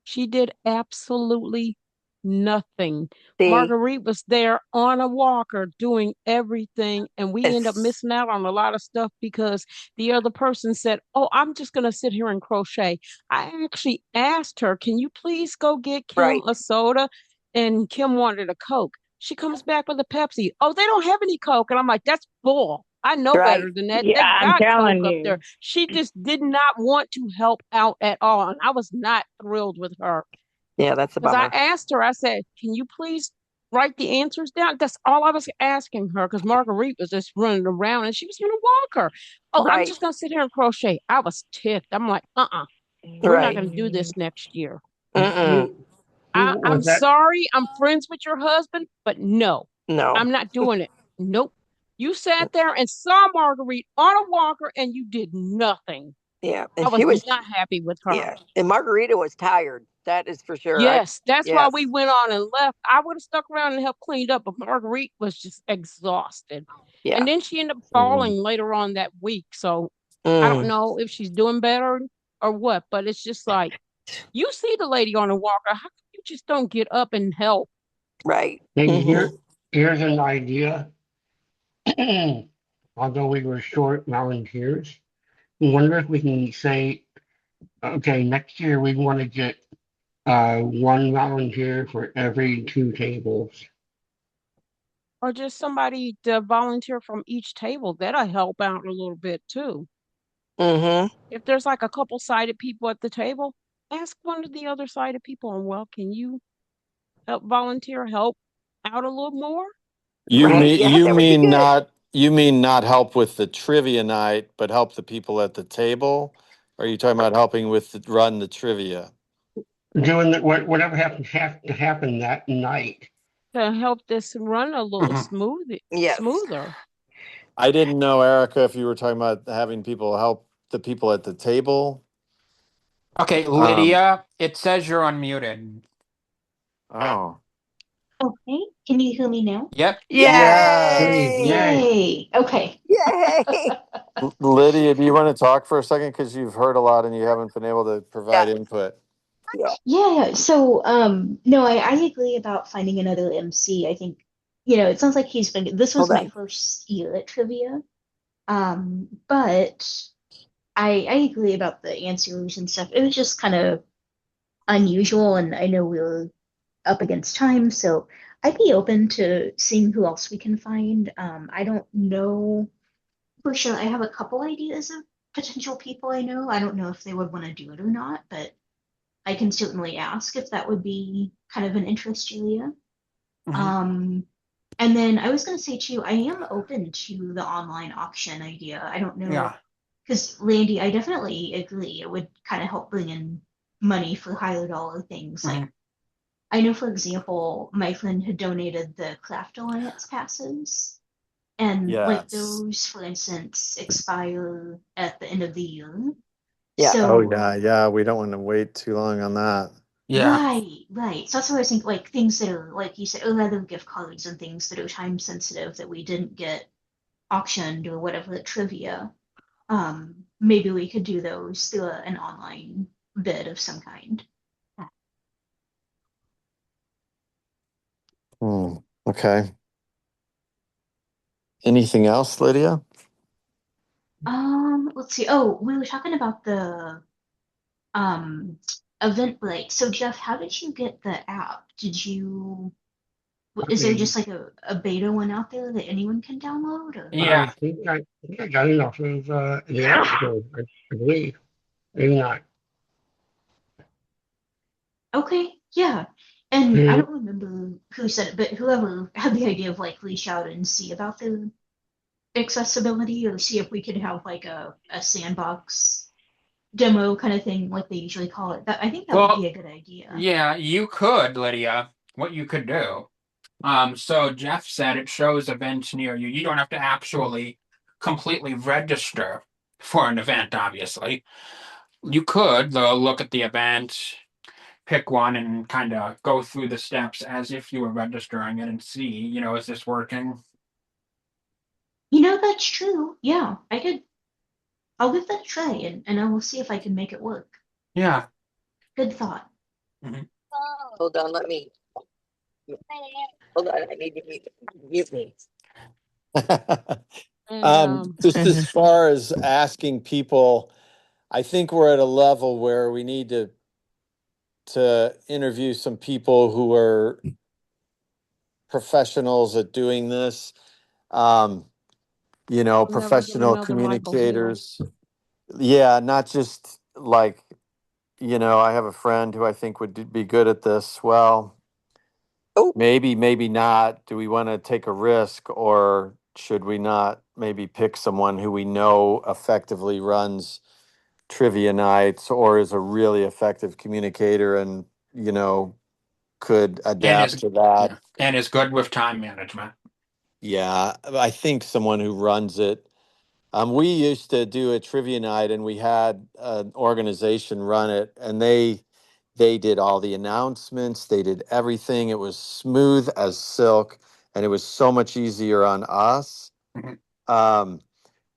She did absolutely nothing. See, Marguerite was there on a walker doing everything, and we end up it's missing out on a lot of stuff because the other person said, "Oh, I'm just going to sit here and crochet." I actually asked her, "Can you please go get Kim right, a soda?" And Kim wanted a Coke. She comes back with a Pepsi. "Oh, they don't have any Coke." And I'm like, "That's bull. I know right. better than that. Yeah, They I'm got Coke telling up there." you. She just did not want to help out at all. And I was not thrilled with her Yeah, that's a because I bummer. asked her, I said, "Can you please write the answers down?" That's all I was asking her because Marguerite was just running around and she was going to walk her. "Oh, I'm Right, just going to sit here and crochet." I was ticked. I'm like, we're not right. going to do this next year. Mm-mm. Who I'm was that? sorry. I'm friends with your husband, but no, No. I'm not doing it. Nope. You sat there and saw Marguerite on a walker and you did nothing. Yeah, I and she was was. not happy with her. Yeah, and Margarita was tired. That is for sure. I Yes, that's why we Yes. went on and left. I would have stuck around and helped clean up, but Marguerite was just exhausted. Yeah. And then she ended up Mm. falling later on that week. So I don't Mm, know if she's doing better or what, but it's just like you see the lady on the walker. How come you just don't get up and help? right. Maybe Hmm. here's an idea. Although we were short volunteers, I wonder if we can say, okay, next year we want to get one volunteer for every 2 tables. Or just somebody to volunteer from each table. That'll help out a little bit too. Hmm. If there's like a couple sighted people at the table, ask one of the other sighted people, and well, can you help volunteer help out a little more? You Well, Right. mean Yeah, you that would be mean good. not you mean not help with the trivia night, but help the people at the table? Or are you talking about helping with run the trivia? doing whatever happens have to happen that night. To help this run a little Mhm. Yes. smoother. I didn't know, Erica, if you were talking about having people help the people at the table. Okay, Um, Lydia, it says you're unmuted. oh, Okay, can you hear me now? Yep. Yes. Yay! Yay. Yay. Okay. Yay! Lydia, do you want to talk for a second? Because you've heard a lot and you haven't been able to Yeah. provide input. Yeah. Yeah, so no, I agree about finding another MC. I think, it sounds like this was Hold my on. first year at trivia. But I agree about the answers and stuff. It was just kind of unusual, and I know we were up against time, so I'd be open to seeing who else we can find. I don't know for sure. I have a couple ideas of potential people I know. I don't know if they would want to do it or not, but I can certainly ask if that would be kind of an interest, Julia. Mhm. Um, and then I was going to say too, I am open to the online auction idea. I don't know, Yeah. because Randy, I definitely agree. It would kind of help bring in money for higher dollar things. Like Mhm. I know, for example, my friend had donated the Craft Alliance passes, and like Yes. those, for instance, expire at the end of the year. Yeah. Oh, So yeah. Yeah. We don't want to wait too long on that. Yeah. right, right. So that's what I think, like things that are, like you said, other gift cards and things that are time sensitive that we didn't get auctioned or whatever at trivia. Maybe we could do those through an online bid of some kind. Hmm. Okay. Anything else, Lydia? Let's see. Oh, we were talking about the um Eventbrite. So Jeff, how did you get the app? I Is there mean, just like a beta one out there that anyone can download or? Yeah. I think I got it off of the App Store, I believe. Maybe not. Okay, yeah. And I Hmm. don't remember who said it, but whoever had the idea of like reach out and see about the accessibility or see if we could have like a sandbox demo kind of thing like they usually call it. I think that would be Well, a good idea. yeah, you could, Lydia. What you could do. So Jeff said it shows events near you. You don't have to actually completely register for an event, obviously. You could, though, look at the event, pick one, and kind of go through the steps as if you were registering it and see, is this working? That's true. Yeah, I'll give that a try and I will see if I can make it work. Yeah. Good thought. Mhm. Hold on, hold on, I need to mute me. And Just as far as asking people, I think we're at a level where we need to interview some people who are professionals at doing this. we'll never get Professional another Michael Hill. communicators. Yeah, not just like, I have a friend who I think would be good at this. Well, Oh, maybe not. Do we want to take a risk, or should we not maybe pick someone who we know effectively runs trivia nights or is a really effective communicator and, could And adapt is to that? yeah, and is good with time management. Yeah, I think someone who runs it. We used to do a trivia night, and we had an organization run it, and they did all the announcements. They did everything. It was smooth as silk, and it was so much easier on us. Mhm. Um,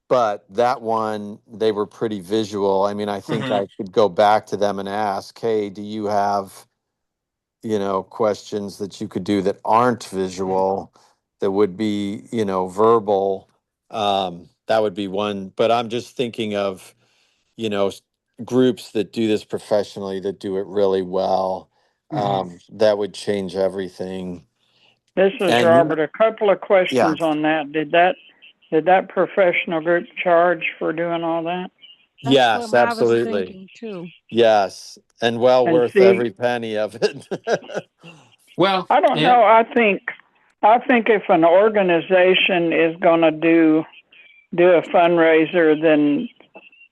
but that one, they were pretty visual. I mean, I think Mhm. I could go back to them and ask, "Hey, do you have, questions that you could do that aren't visual, that would be, verbal?" That would be one. But I'm just thinking of, you know, s- groups that do this professionally, that do it really well. That would change everything. This is And Robert. A couple of yeah, questions on that. Did that professional group charge for doing all that? That's what yes, I was absolutely. thinking too. Yes, and well And worth see, every penny of it. Well, I don't know. I think if an organization is going to do a fundraiser, then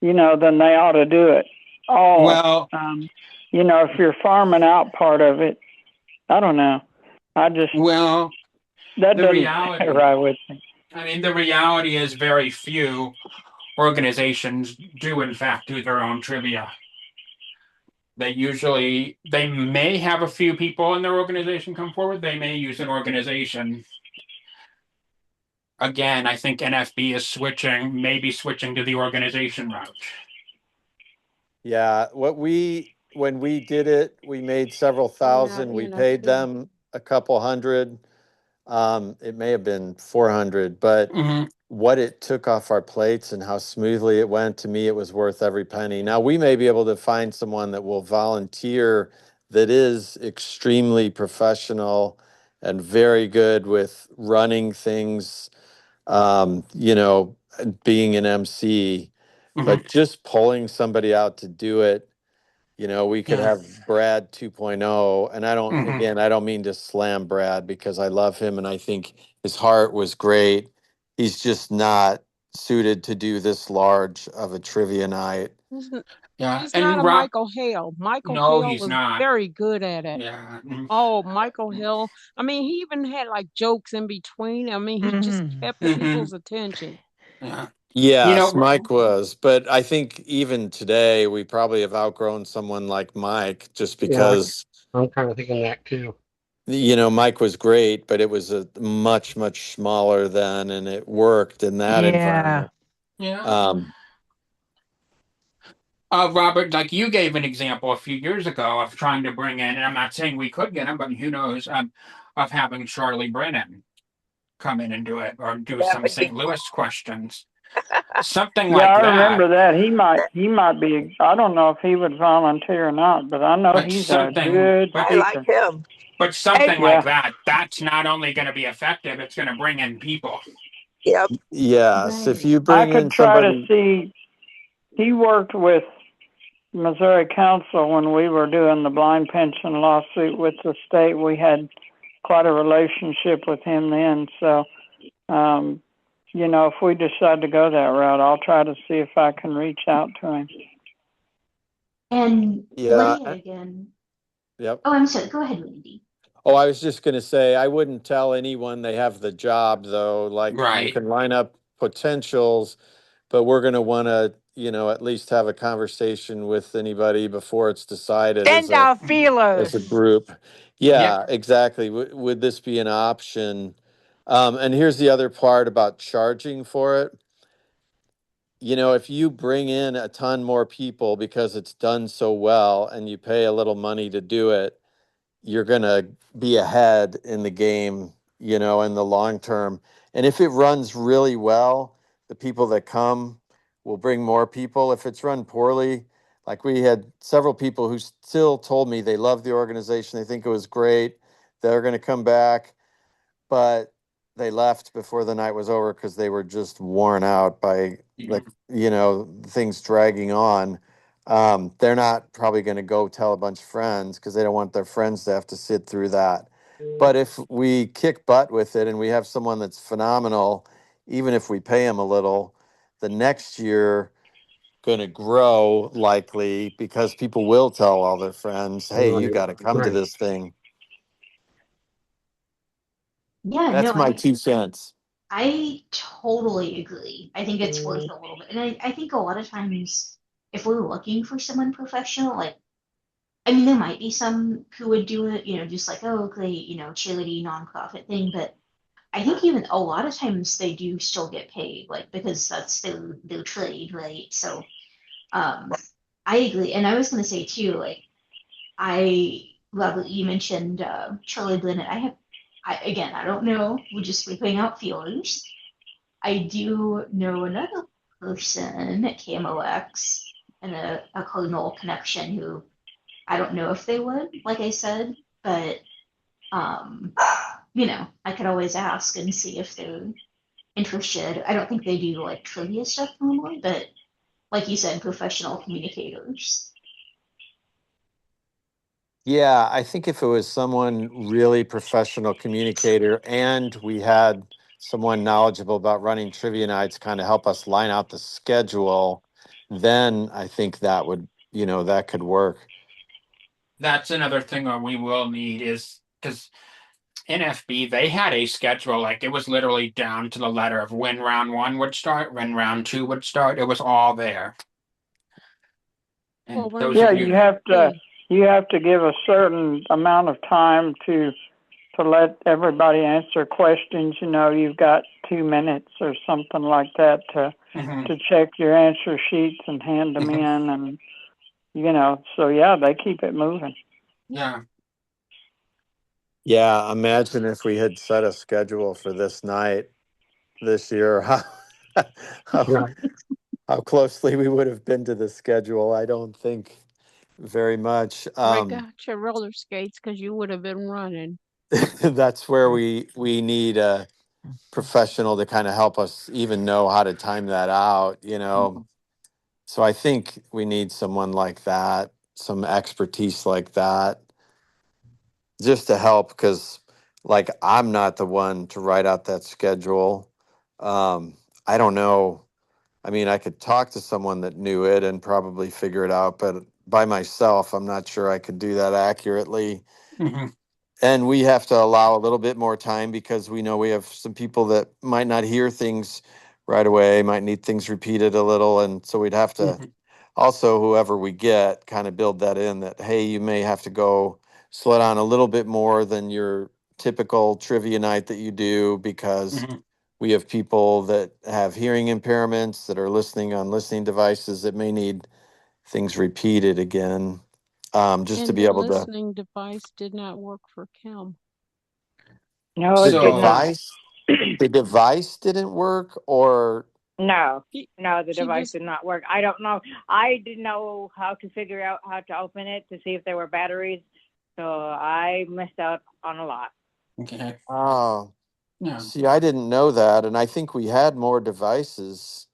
they ought to do it all. well, If you're farming out part of it, I don't know. I just well, that the doesn't sit reality, right with me. the reality is very few organizations do in fact do their own trivia. They may have a few people in their organization come forward. They may use an organization. Again, I think NFB is maybe switching to the organization route. Yeah, when we did it, we made several Yeah, thousand. We paid NFB. them a couple hundred. It may have been 400, but Mm-hmm. what it took off our plates and how smoothly it went, to me, it was worth every penny. Now, we may be able to find someone that will volunteer that is extremely professional and very good with running things, being an MC, Mm-hmm. but just pulling somebody out to do it. We could Yeah. have Brad 2.0, and Mm-hmm. I don't mean to slam Brad because I love him and I think his heart was great. He's just not suited to do this large of a trivia night. He's, Yeah. he's not And a Rob, Michael Hale. Michael no, Hale he's was not. very good at it. Yeah. Oh, Michael Hill. I mean, he even had like jokes in between. I mean, he just kept Mm-hmm. people's attention. Yeah. You Yes, know, Mike was, but I think even today we probably have outgrown someone like Mike just Yeah, because, I'm kind of thinking that too. Mike was great, but it was a much, much smaller then, and it worked in that Yeah. environment. yeah. Um, Robert, like you gave an example a few years ago of trying to bring in, and I'm not saying we could get him, but who knows, of having Charlie Brennan come in and do it or do That some would be St. Louis questions. Something Yeah, like I that. remember that. He might be. I don't know if he would volunteer or not, but I know But he's a something good but I like speaker. him. but Hey, something like Yeah, that, that's not only going to be effective, it's going to bring in people. Yep. yes, if Right. you I bring could in try to somebody, see. He worked with Missouri Council when we were doing the blind pension lawsuit with the state. We had quite a relationship with him then. So, if we decide to go that route, I'll try to see if I can reach out to him. And yeah, Lydia again. yep. Oh, I'm sorry. Go ahead, Wendy. Oh, I was just going to say, I wouldn't tell anyone they have the job, though. Like, you Right. can line up potentials, but we're going to want to, at least have a conversation with anybody before it's decided Send out feelers. as a group. Yeah, exactly. Would this be an option? And here's the other part about charging for it. If you bring in a ton more people because it's done so well and you pay a little money to do it, you're going to be ahead in the game, in the long term. And if it runs really well, the people that come will bring more people. If it's run poorly, like we had several people who still told me they love the organization, they think it was great, they're going to come back, but they left before the night was over because they were just worn out by things dragging on. They're not probably going to go tell a bunch of friends because they don't want their friends to have to sit through that. But if we kick butt with it and we have someone that's phenomenal, even if we pay them a little, the next year going to grow likely because people will tell all their friends, hey, you Right. got to come to Right. this thing. Yeah, no, That's my 2 cents. I totally agree. I think it's worth a little bit. And I think a lot of times, if we're looking for someone professional, like, I mean, there might be some who would do it, just like, oh, great, charity, nonprofit thing. But I think even a lot of times they do still get paid, like, because that's their trade, right? So, um, I agree. And I was going to say too, like, I love that you mentioned Charlie Bennett. Again, I don't know. We're just putting out feelers. I do know another person at KMOX and a Cardinal connection who I don't know if they would, like I said, but um, I could always ask and see if they're interested. I don't think they do like trivia stuff normally, but like you said, professional communicators. Yeah, I think if it was someone really professional communicator and we had someone knowledgeable about running trivia nights kind of help us line out the schedule, then I think that would, that could work. That's another thing that we will need is because NFB, they had a schedule, like it was literally down to the letter of when round one would start, when round two would start. It was all there. Well, And when those Yeah, of you you, have to hey, you have to give a certain amount of time to let everybody answer questions. You've got 2 minutes or something like that Mhm, to check your answer sheets and hand them mhm, in, and so yeah, they keep it moving. yeah. Yeah, imagine if we had set a schedule for this night this year, how, Right. how closely we would have been to the schedule. I don't think very much. break out your roller skates because you would have been running. That's where we need a professional to kind of help us even know how to time that out. So I think we need someone like that, some expertise like that, just to help because like I'm not the one to write out that schedule. I don't know. I mean, I could talk to someone that knew it and probably figure it out, but by myself, I'm not sure I could do that accurately. Mhm, And we have to allow a little bit more time because we know we have some people that might not hear things right away, might need things repeated a little. And so we'd have to mhm, also, whoever we get, kind of build that in that, hey, you may have to go slow down a little bit more than your typical trivia night that you do because mhm. we have people that have hearing impairments that are listening on listening devices that may need things repeated again, just to And be the able to. listening device did not work for Kim. No, The it did So, not. device, the device didn't work, or No, She, no, the she device just did not work. I don't know. I didn't know how to figure out how to open it to see if there were batteries. So I missed out on a lot. okay, oh, yeah. see, I didn't know that, and I think we had more devices,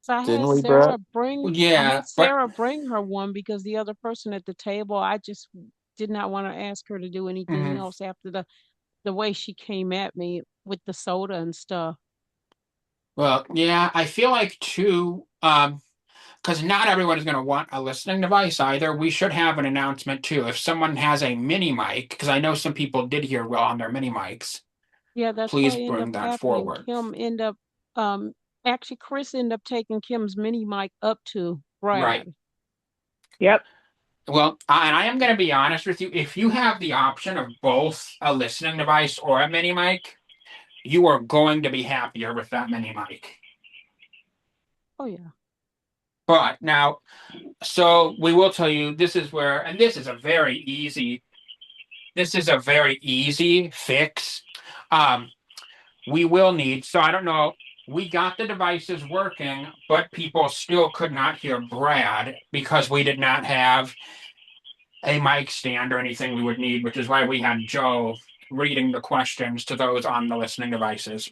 So didn't we, Brett? I Yeah, had but Sarah bring her one because the other person at the table, I just did not want to ask her to do anything mhm. else after the way she came at me with the soda and stuff. Well, yeah, I feel like too. because not everyone is going to want a listening device either, we should have an announcement too. If someone has a mini mic, because I know some people did hear well on their mini mics, Yeah, that's please what ended up bring that happening. forward. Kim ended up, actually, Chris ended up taking Kim's mini mic up to Brad. Right. Yep. Well, and I am going to be honest with you. If you have the option of both a listening device or a mini mic, you are going to be happier with that mini mic. Oh, yeah. But now, so we will tell you this is where, and this is a very easy fix. We will need, so I don't know, we got the devices working, but people still could not hear Brad because we did not have a mic stand or anything we would need, which is why we had Joe reading the questions to those on the listening devices.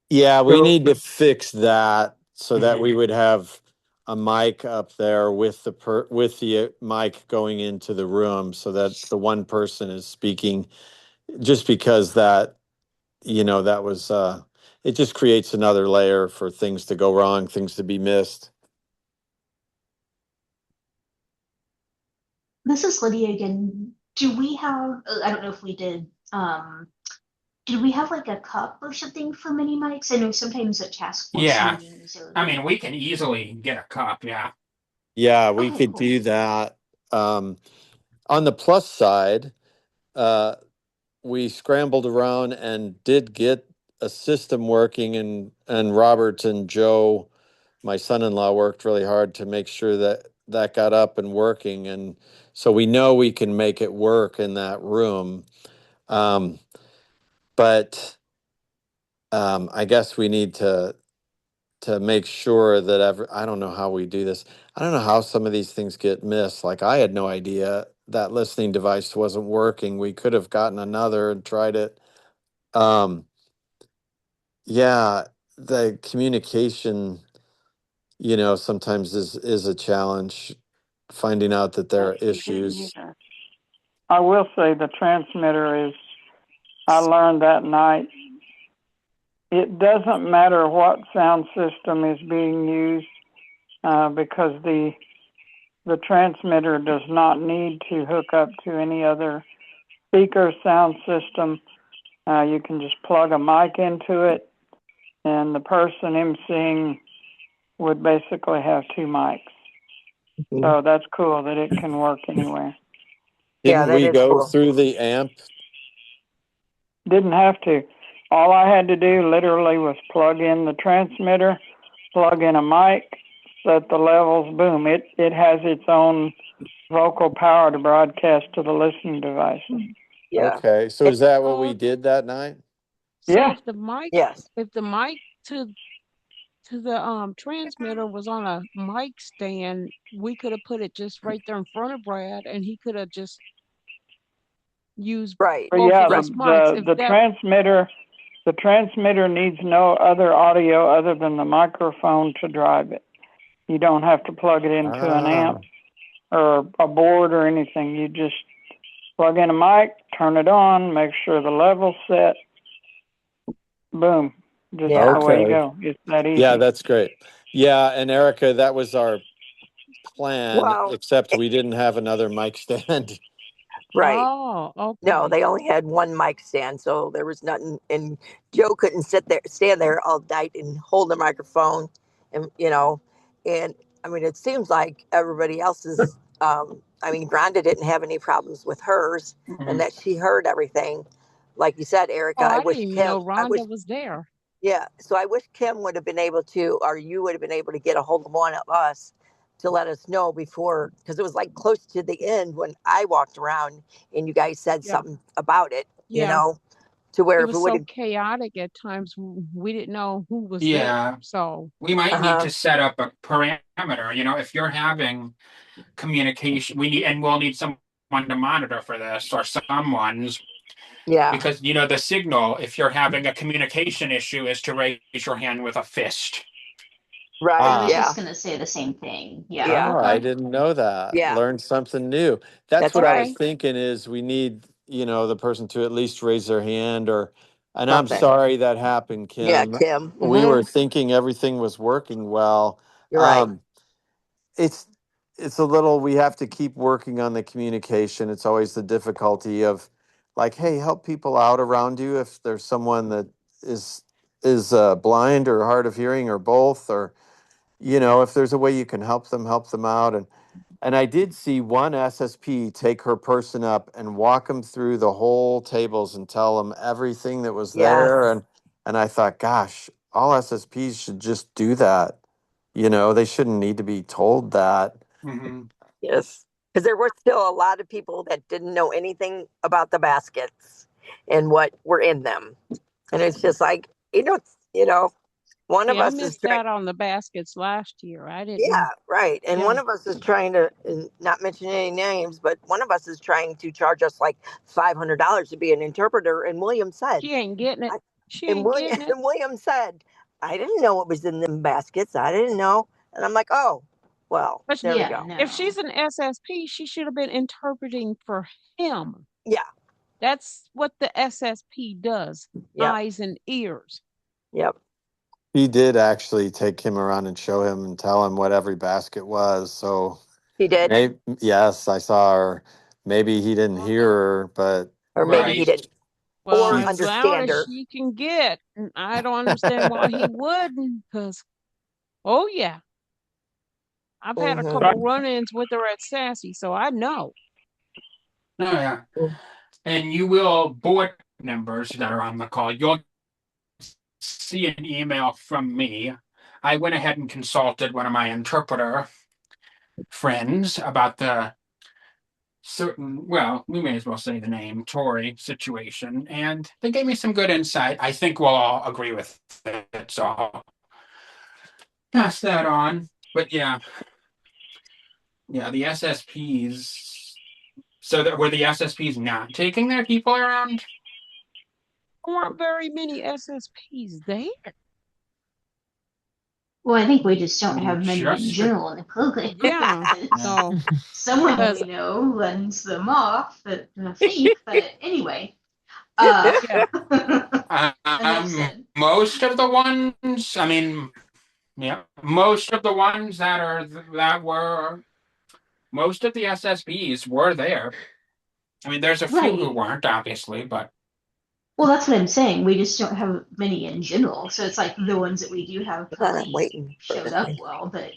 Yeah, we So- need to fix that so that Mhm. we would have a mic up there with the mic going into the room so that the one person is speaking, just because that, that was it just creates another layer for things to go wrong, things to be missed. This is Lydia again. Do we have, I don't know if we did we have like a cup or something for mini mics? I know sometimes at task force Yeah. meetings or. I mean, we can easily get a cup, yeah. Yeah, we Okay, could cool. do that. On the plus side, we scrambled around and did get a system working, and Robert and Joe, my son-in-law, worked really hard to make sure that that got up and working, and so we know we can make it work in that room. But I guess we need to make sure that I don't know how we do this. I don't know how some of these things get missed. Like, I had no idea that listening device wasn't working. We could have gotten another and tried it. Yeah, the communication, sometimes is a challenge, finding out that there are issues. I will say the transmitter is, I learned that night, it doesn't matter what sound system is being used because the transmitter does not need to hook up to any other speaker sound system. You can just plug a mic into it, and the person emceeing would basically have two mics. So that's cool that it can work anywhere. Yeah, Didn't that we is go cool. through the amp? Didn't have to. All I had to do literally was plug in the transmitter, plug in a mic, set the levels, boom. It has its own vocal power to broadcast to the listening devices. Yeah. Okay, so is that what we Oh, did that night? so Yeah. Yes. if the mic to the transmitter was on a mic stand, we could have put it just right there in front of Brad, and he could have just used Right. But both yeah, of those mics. If the transmitter needs no other audio other than the microphone to drive it. You don't have to plug it into an amp or a board or anything. You just plug in a mic, turn it on, make sure the level's set. Boom. Just Yeah. away you Okay. go. It's that easy. Yeah, that's great. Yeah, and Erica, that was our plan, Well, except we didn't have another mic stand. right. Oh, okay. No, they only had one mic stand, so there was nothing. And Joe couldn't stand there all night and hold the microphone, and and I mean, it seems like everybody else's. I mean, Rhonda didn't have any problems with hers, and that she heard everything. Like you said, Erica, Oh, I I wish didn't even Kim. know Rhonda was there. Yeah, so I wish Kim would have been able to, or you would have been able to get a hold of one of us to let us know before, because it was like close to the end when I walked around and you guys said Yeah. something about it, Yeah. to where It if it was would so have, chaotic at times. We didn't know who was Yeah. there. So We might need to set up a parameter. If you're having communication, we'll need someone to monitor for this, or someone's, yeah, because the signal, if you're having a communication issue, is to raise your hand with a fist. right, I was yeah, just gonna say the same thing. Yeah. yeah, I Okay. didn't know that. yeah, Learned something new. That's that's what I was right, okay. thinking is we need, the person to at least raise their hand, or And I'm something. sorry that happened, Yeah, Kim. Kim. We were thinking everything was working well. You're right. Um, it's it's a little, we have to keep working on the communication. It's always the difficulty of like, hey, help people out around you if there's someone that is blind or hard of hearing or both, or if there's a way you can help them out. And I did see one SSP take her person up and walk them through the whole tables and tell them everything that was Yes. there. And I thought, gosh, all SSPs should just do that. They shouldn't need to be told that. Mm-hmm. Yes. Because there were still a lot of people that didn't know anything about the baskets and what were in them. And it's just like, one See, of I us is missed trying. out on the baskets last year. I Yeah, didn't. right. And Yeah, one of us is trying to, and not mention any names, but one of us is trying to charge us like $500 to be an interpreter. And William said, she ain't getting it. I, She and ain't William, getting it. and William said, I didn't know what was in them baskets. I didn't know. And I'm like, oh, well, But there we Yeah, go. if no. she's an SSP, she should have been interpreting for him. Yeah. That's what the SSP does, Yep. eyes and ears. Yep. He did actually take him around and show him and tell him what every basket was. So He did. maybe, yes, I saw her. Maybe he didn't hear her, but Or maybe he Right. didn't, Well, or she, as loud understand as her. she can get. And I don't understand why he wouldn't, because, oh, yeah, I've had a Mm-hmm. But couple run ins with her at Sassy, so I know. Oh, yeah. And you will, board members that are on the call, you'll see an email from me. I went ahead and consulted one of my interpreter friends about the certain, well, we may as well say the name, Tori situation, and they gave me some good insight. I think we'll all agree with it, so I'll pass that on. But yeah, the SSPs. So were the SSPs not taking their people around? There weren't very many SSPs there. Well, I think we just don't have many in Just general in the program Yeah, because so, someone that because, we know runs them off at the thief. But anyway, uh, yeah, enough said. most of the ones. I mean, yeah, most of the ones that were most of the SSPs were there. I mean, there's a few who Right. weren't, obviously, but Well, that's what I'm saying. We just don't have many in general. So it's like the ones that we do have Hold on, I'm probably waiting for showed the up thing. well, but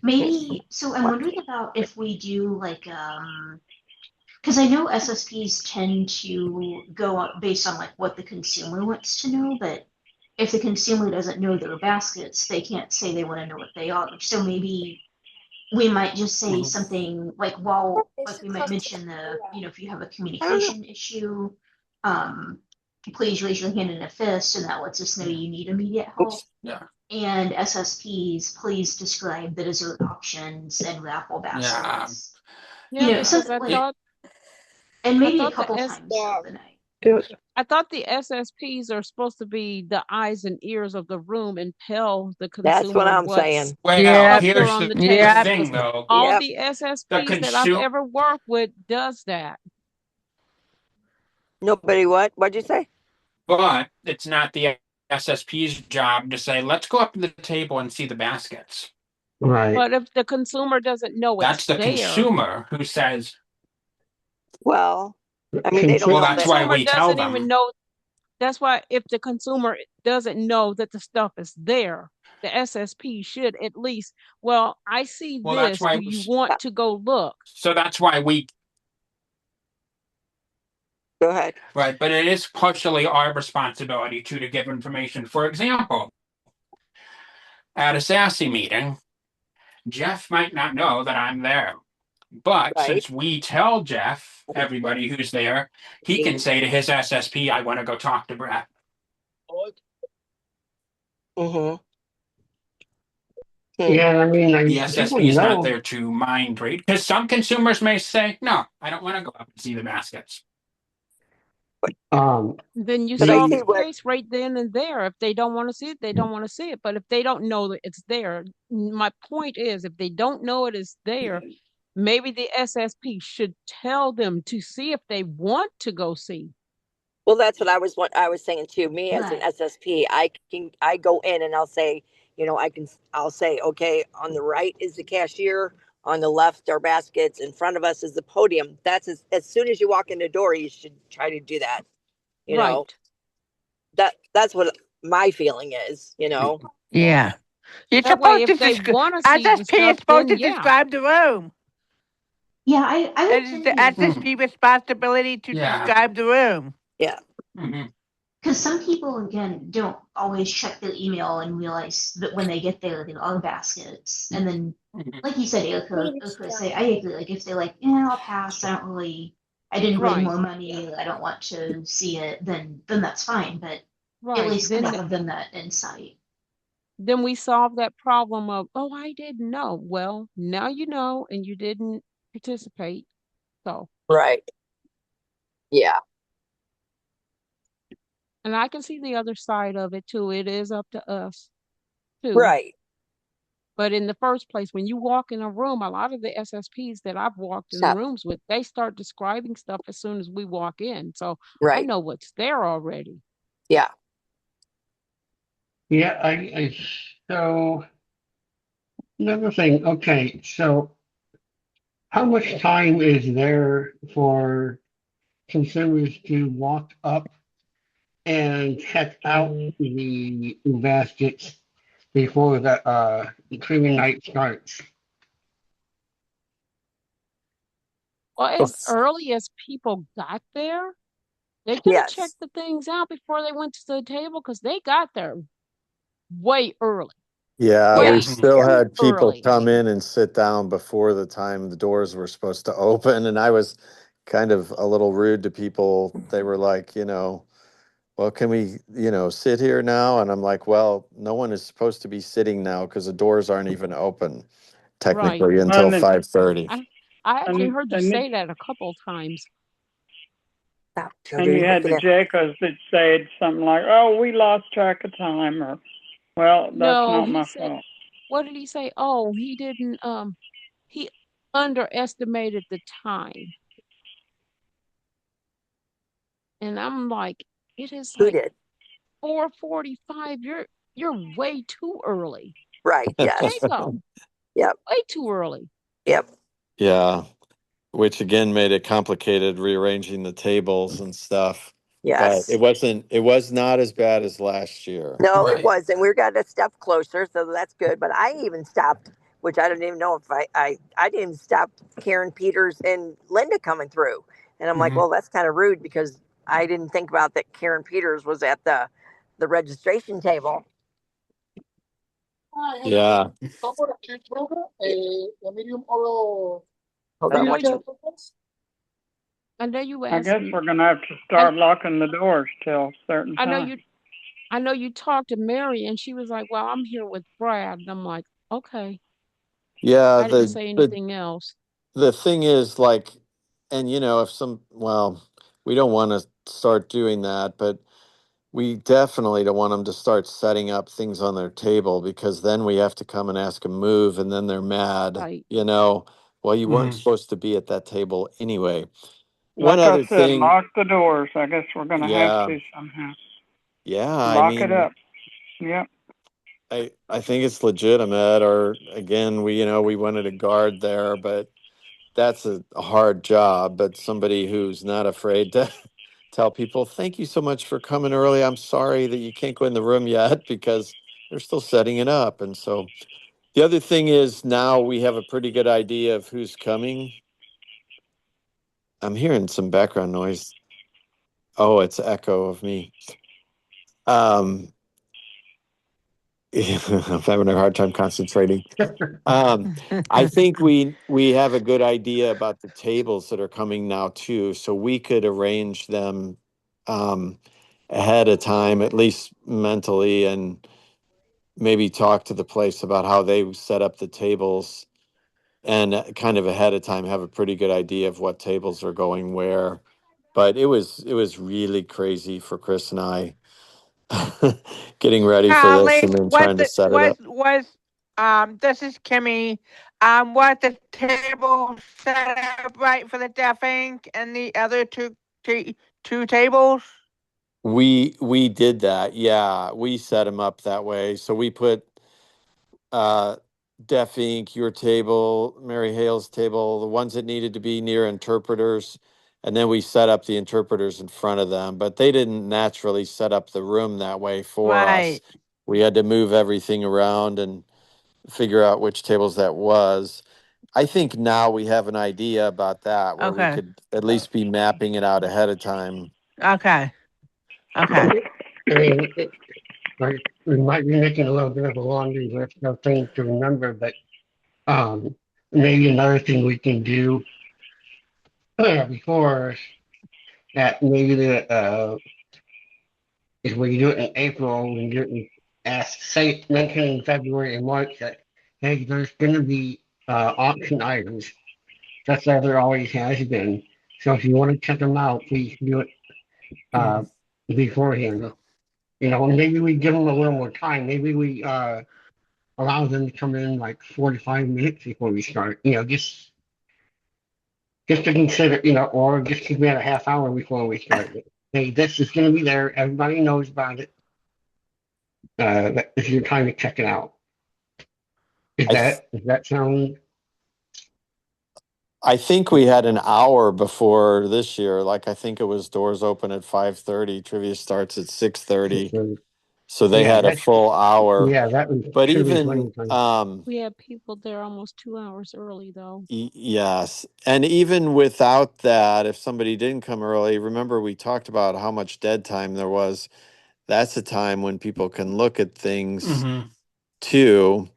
maybe so I'm What? wondering about if we do like because I know SSPs tend to go up based on like what the consumer wants to know, but if the consumer doesn't know their baskets, they can't say they want to know what they are. So maybe we might just say Mhm. something like, well, like we might mention if you have a I don't know. communication issue, um, please raise your hand in a fist, and that lets us know you need immediate help. Oops. Yeah, And SSPs, please describe the dessert options and raffle yeah, baskets. yeah, because Something I like, it, thought, and I maybe a thought the couple S, times Yeah. throughout the night. I thought the SSPs are supposed to be the eyes and ears of the room and tell the That's what consumer I'm what's saying. well, Yep. up there here's on the the table Yep. because thing, though. all Yep. the The SSPs that I've consumer, ever worked with does that. Nobody what? What'd you say? but it's not the SSP's job to say, let's go up to the table and see the baskets. right. But if the consumer doesn't know That's it's the there, consumer who says, Well, I mean, they don't if well, the know that's that. why consumer we tell doesn't even them. know, that's why if the consumer doesn't know that the stuff is there, the SSP should at least, well, I see Well, that's this. Do why. you want Yeah, to go look? So that's why we go ahead. right. But it is partially our responsibility to give information. For example, at a SASE meeting, Jeff might not know that I'm there. But Right. since we tell Jeff, everybody who's there, he can say to his SSP, I want to go talk to Brett. Mm-hmm. Yeah, I mean, The people SSP is not know. there to mind read because some consumers may say, no, I don't want to go up and see the baskets. Um, Then you But I solve see the the what. case right then and there. If they don't want to see it, they don't want to see it. But if they don't know that it's there, my point is, if they don't know it is there, maybe the SSP should tell them to see if they want to go see. Well, that's what I was saying too. Me as an Right. SSP, I go in and I'll say, I'll say, okay, on the right is the cashier, on the left are baskets, in front of us is the podium. That's as soon as you walk in the door, you should try to do that. You know, Right. that's what my feeling is. You know, Yeah. You're That way, supposed to if they describe, want to see the SSP is stuff, supposed then to yeah. describe the room. Yeah, I It would is the say SSP responsibility to Yeah. describe the room. yeah, Hmm. because some people again don't always check their email and realize that when they get there are baskets. And then, like you said, Erica say I agree. Like if they're like, yeah, I'll pass. I didn't bring Right. more money. I don't want to see it. Then that's fine. But at Right. least kind of give them that insight. Then we solve that problem of, oh, I didn't know. Well, now you know, and you didn't participate. So, right, yeah, and I can see the other side of it too. It is up to us too. right, But in the first place, when you walk in a room, a lot of the SSPs that I've walked in stop, rooms with, they start describing stuff as soon as we walk in. So I right, know what's there already. yeah. Yeah, I so another thing. Okay, so how much time is there for consumers to walk up and check out the baskets before the trivia night starts? Well, as early as people got there, they could have Yes, checked the things out before they went to the table because they got there way early, Yeah, yeah, we way still too had people early. come in and sit down before the time the doors were supposed to open. And I was kind of a little rude to people. They were like, well, can we, sit here now? And I'm like, well, no one is supposed to be sitting now because the doors aren't even open Right. technically until And, 5:30. I I actually and, heard you and, say that a couple times. stop, and Jody, you you're had looking the at. Jacobs that said something like, oh, we lost track of time, or, well, that's No, not he my said, fault. what did he say? Oh, he didn't he underestimated the time. And I'm like, it is Who like did? 4:45. You're way too early. Right, yes, Jacob, yep, way too early. yep, Yeah, which again made it complicated rearranging the tables and stuff. But yes. it was not as bad as last year. No, it Right. wasn't. We got a step closer, so that's good. But I even stopped, which I don't even know if I didn't even stop Karen Peters and Linda coming through. And I'm like, Hmm. well, that's kind of rude because I didn't think about that Karen Peters was at the registration table. Yeah. Hold I on know one you second. I know you I asked guess me. we're going to have to I start locking the doors till certain I know time. you I know you talked to Mary and she was like, well, I'm here with Brad. And I'm like, okay. Yeah, I didn't say anything else. the thing is like, and if we don't want to start doing that, but we definitely don't want them to start setting up things on their table because then we have to come and ask them move and then they're mad, Right. well, you weren't Hmm. supposed to be at that table anyway. One Like I other said, thing, lock the doors. I guess we're going to have yeah, to somehow. yeah, I Lock it mean, up. Yep. I think it's legitimate, or again, we wanted a guard there, but that's a hard job. But somebody who's not afraid to tell people, thank you so much for coming early. I'm sorry that you can't go in the room yet because they're still setting it up. And so the other thing is now we have a pretty good idea of who's coming. I'm hearing some background noise. Oh, it's echo of me. Um, I'm having a hard time concentrating. I think we have a good idea about the tables that are coming now too, so we could arrange them um, ahead of time, at least mentally, and maybe talk to the place about how they set up the tables, and kind of ahead of time have a pretty good idea of what tables are going where. But it was really crazy for Chris and I getting ready for this Holly, and then trying to set it up. this is Kimmy. Was the table set up right for the deaf ink and the other two tables? We did that. Yeah, we set them up that way. So we put uh, Def Inc., your table, Mary Hale's table, the ones that needed to be near interpreters, and then we set up the interpreters in front of them. But they didn't naturally set up the room that way for us. Right. We had to move everything around and figure out which tables that was. I think now we have an idea about that where we Okay. could at least be mapping it out ahead of time. Okay. Okay. I mean, like, we might be making a little bit of a laundry list of things to remember, but maybe another thing we can do before that maybe is when you do it in April, when you do it in, say, mention in February and March that, hey, there's going to be auction items, just as there always has been. So if you want to check them out, please do it uh, beforehand. You know, maybe we give them a little more time. Maybe we allow them to come in like 45 minutes before we start. You know, just to consider, you know, or just keep it at a half hour before we start it. Hey, this is going to be there. Everybody knows about it. That is your time to check it out. I th- Does that sound? I think we had an hour before this year. Like I think it was doors open at 5:30. Trivia starts at 6:30. So they Yeah, had a that's full hour. that was But Trivia's even running time. We had people there almost 2 hours early, though. yes, and even without that, if somebody didn't come early, remember we talked about how much dead time there was. That's a time when people can look at things too.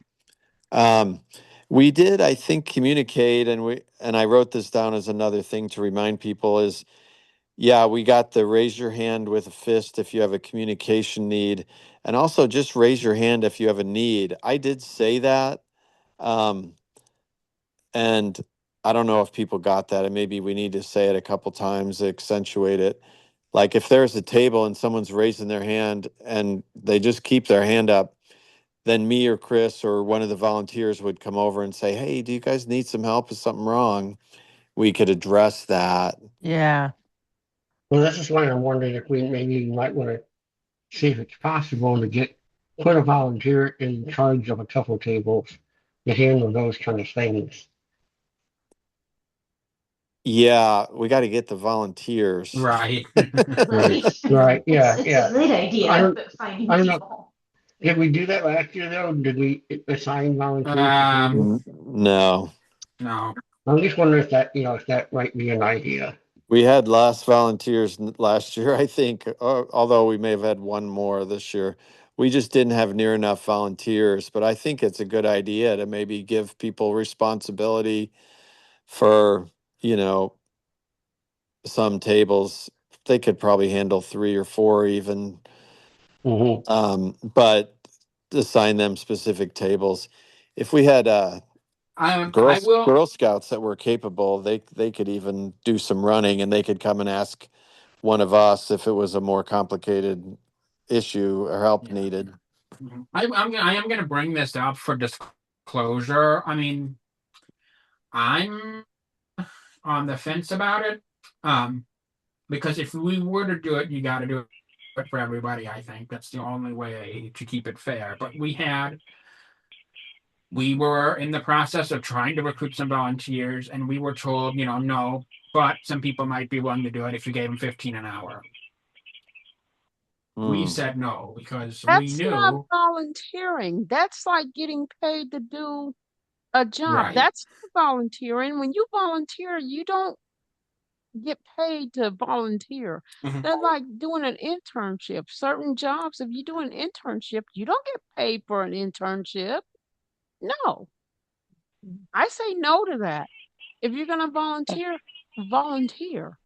Um, we did, I think, communicate, and I wrote this down as another thing to remind people is, yeah, we got the raise your hand with a fist if you have a communication need, and also just raise your hand if you have a need. I did say that, um, and I don't know if people got that, and maybe we need to say it a couple times to accentuate it. Like if there's a table and someone's raising their hand and they just keep their hand up, then me or Chris or one of the volunteers would come over and say, "Hey, do you guys need some help? Is something wrong?" We could address that. Yeah. Well, this is why I'm wondering if we maybe might want to see if it's possible to put a volunteer in charge of a couple tables to handle those kind of things. Yeah, we got to get the volunteers. Right. Right. It's Yeah. it's Yeah. a great I idea, don't. but finding I don't know. people. Did we do that last year though? Did we assign volunteers to tables? No, No. I'm just wondering if that, you know, if that might be an idea. we had less volunteers last year, I think, although we may have had one more this year. We just didn't have near enough volunteers, but I think it's a good idea to maybe give people responsibility for, you know, some tables. They could probably handle three or four even, Hmm. but assign them specific tables. If we had I will. Girl Scouts that were capable, they could even do some running, and they could come and ask one of us if it was a more complicated issue or help Yeah. needed. I am going to bring this up for disclosure. I mean, I'm on the fence about it. Because if we were to do it, you got to do it for everybody. I think that's the only way to keep it fair. But we were in the process of trying to recruit some volunteers, and we were told, no, but some people might be willing to do it if you gave them 15 an hour. We Hmm. said no because we That's not knew. volunteering. That's like getting paid to do a job. Right. That's not volunteering. When you volunteer, you don't get paid to volunteer. Mhm. That's like doing an internship. Certain jobs, if you do an internship, you don't get paid for an internship. No, I say no to that. If you're going to volunteer, volunteer.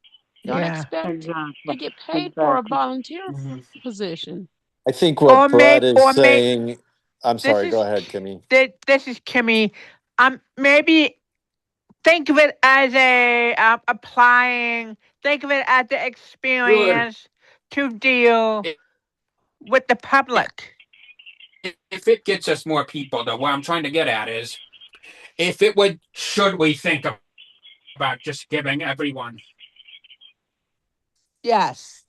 Don't Yeah. expect to Exactly. get paid for a Exactly. volunteer Mhm. position. I think Or what Brett maybe, is or may saying. I'm this sorry. Go is ahead, Kimmy. this is Kimmy. Maybe think of it as a applying. Think of it as the Good. experience to deal with the public. If it gets us more people, though, what I'm trying to get at is if it would, should we think about just giving everyone? Yes.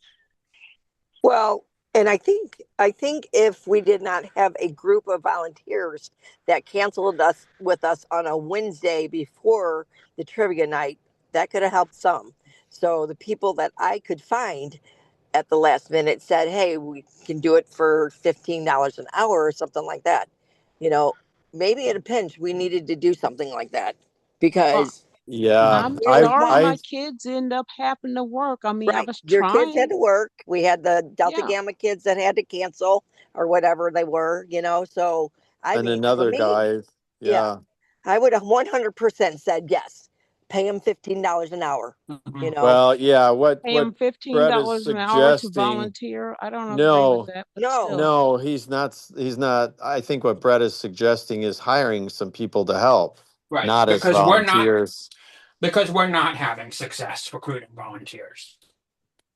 Well, and I think if we did not have a group of volunteers that canceled us with us on a Wednesday before the trivia night, that could have helped some. So the people that I could find at the last minute said, "Hey, we can do it for $15 an hour or something like that." You know, maybe in a pinch we needed to do something like that Well, because Yeah, I'm there's sorry one. my kids end up having to work. I mean, I Right. was Your kids had trying. to work. We had the Delta Yeah. Gamma kids that had to cancel or whatever they were. So, I and mean, for another me, guy. yeah, Yeah. I would have 100% said yes. Pay them $15 an hour, you Mhm. know? Well, yeah. What Pay them fifteen Brett is dollars an hour to suggesting? volunteer. I don't agree with No, that, but No, still. no, he's not. He's not. I think what Brett is suggesting is hiring some people to help, Right. not as volunteers. Because we're not having success recruiting volunteers.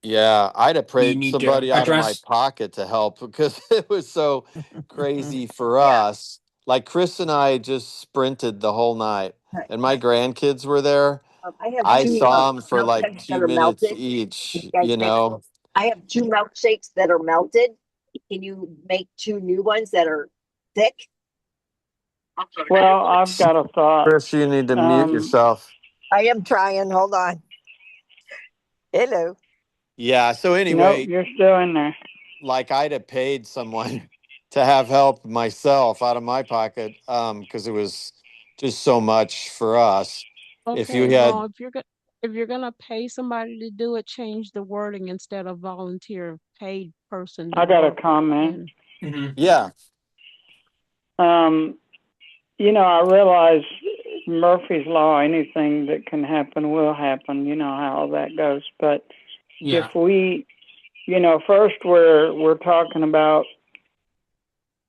Yeah, I'd have We paid need to somebody out of my address. pocket to help because it was so crazy for yeah. us. Like Chris and I just sprinted the whole night, and my grandkids were there. I have I two saw them for like milkshakes that 2 are minutes melted. Can each, you guys make? I have two milkshakes that are melted. Can you make two new ones that are thick? Well, I've got a thought. Chris, you need to mute Um, yourself. I am trying. Hold on. Hello. Yeah, so nope, anyway, you're still in there. like I'd have paid someone to have help myself out of my pocket, because it was just so much for us. If you Okay, had, well, if you're gonna pay somebody to do it, change the wording instead of volunteer, paid person to I got a work. comment. And Mhm. yeah, Um, I realize Murphy's Law, anything that can happen will happen. You know how all that goes. But if Yeah. we, first we're talking about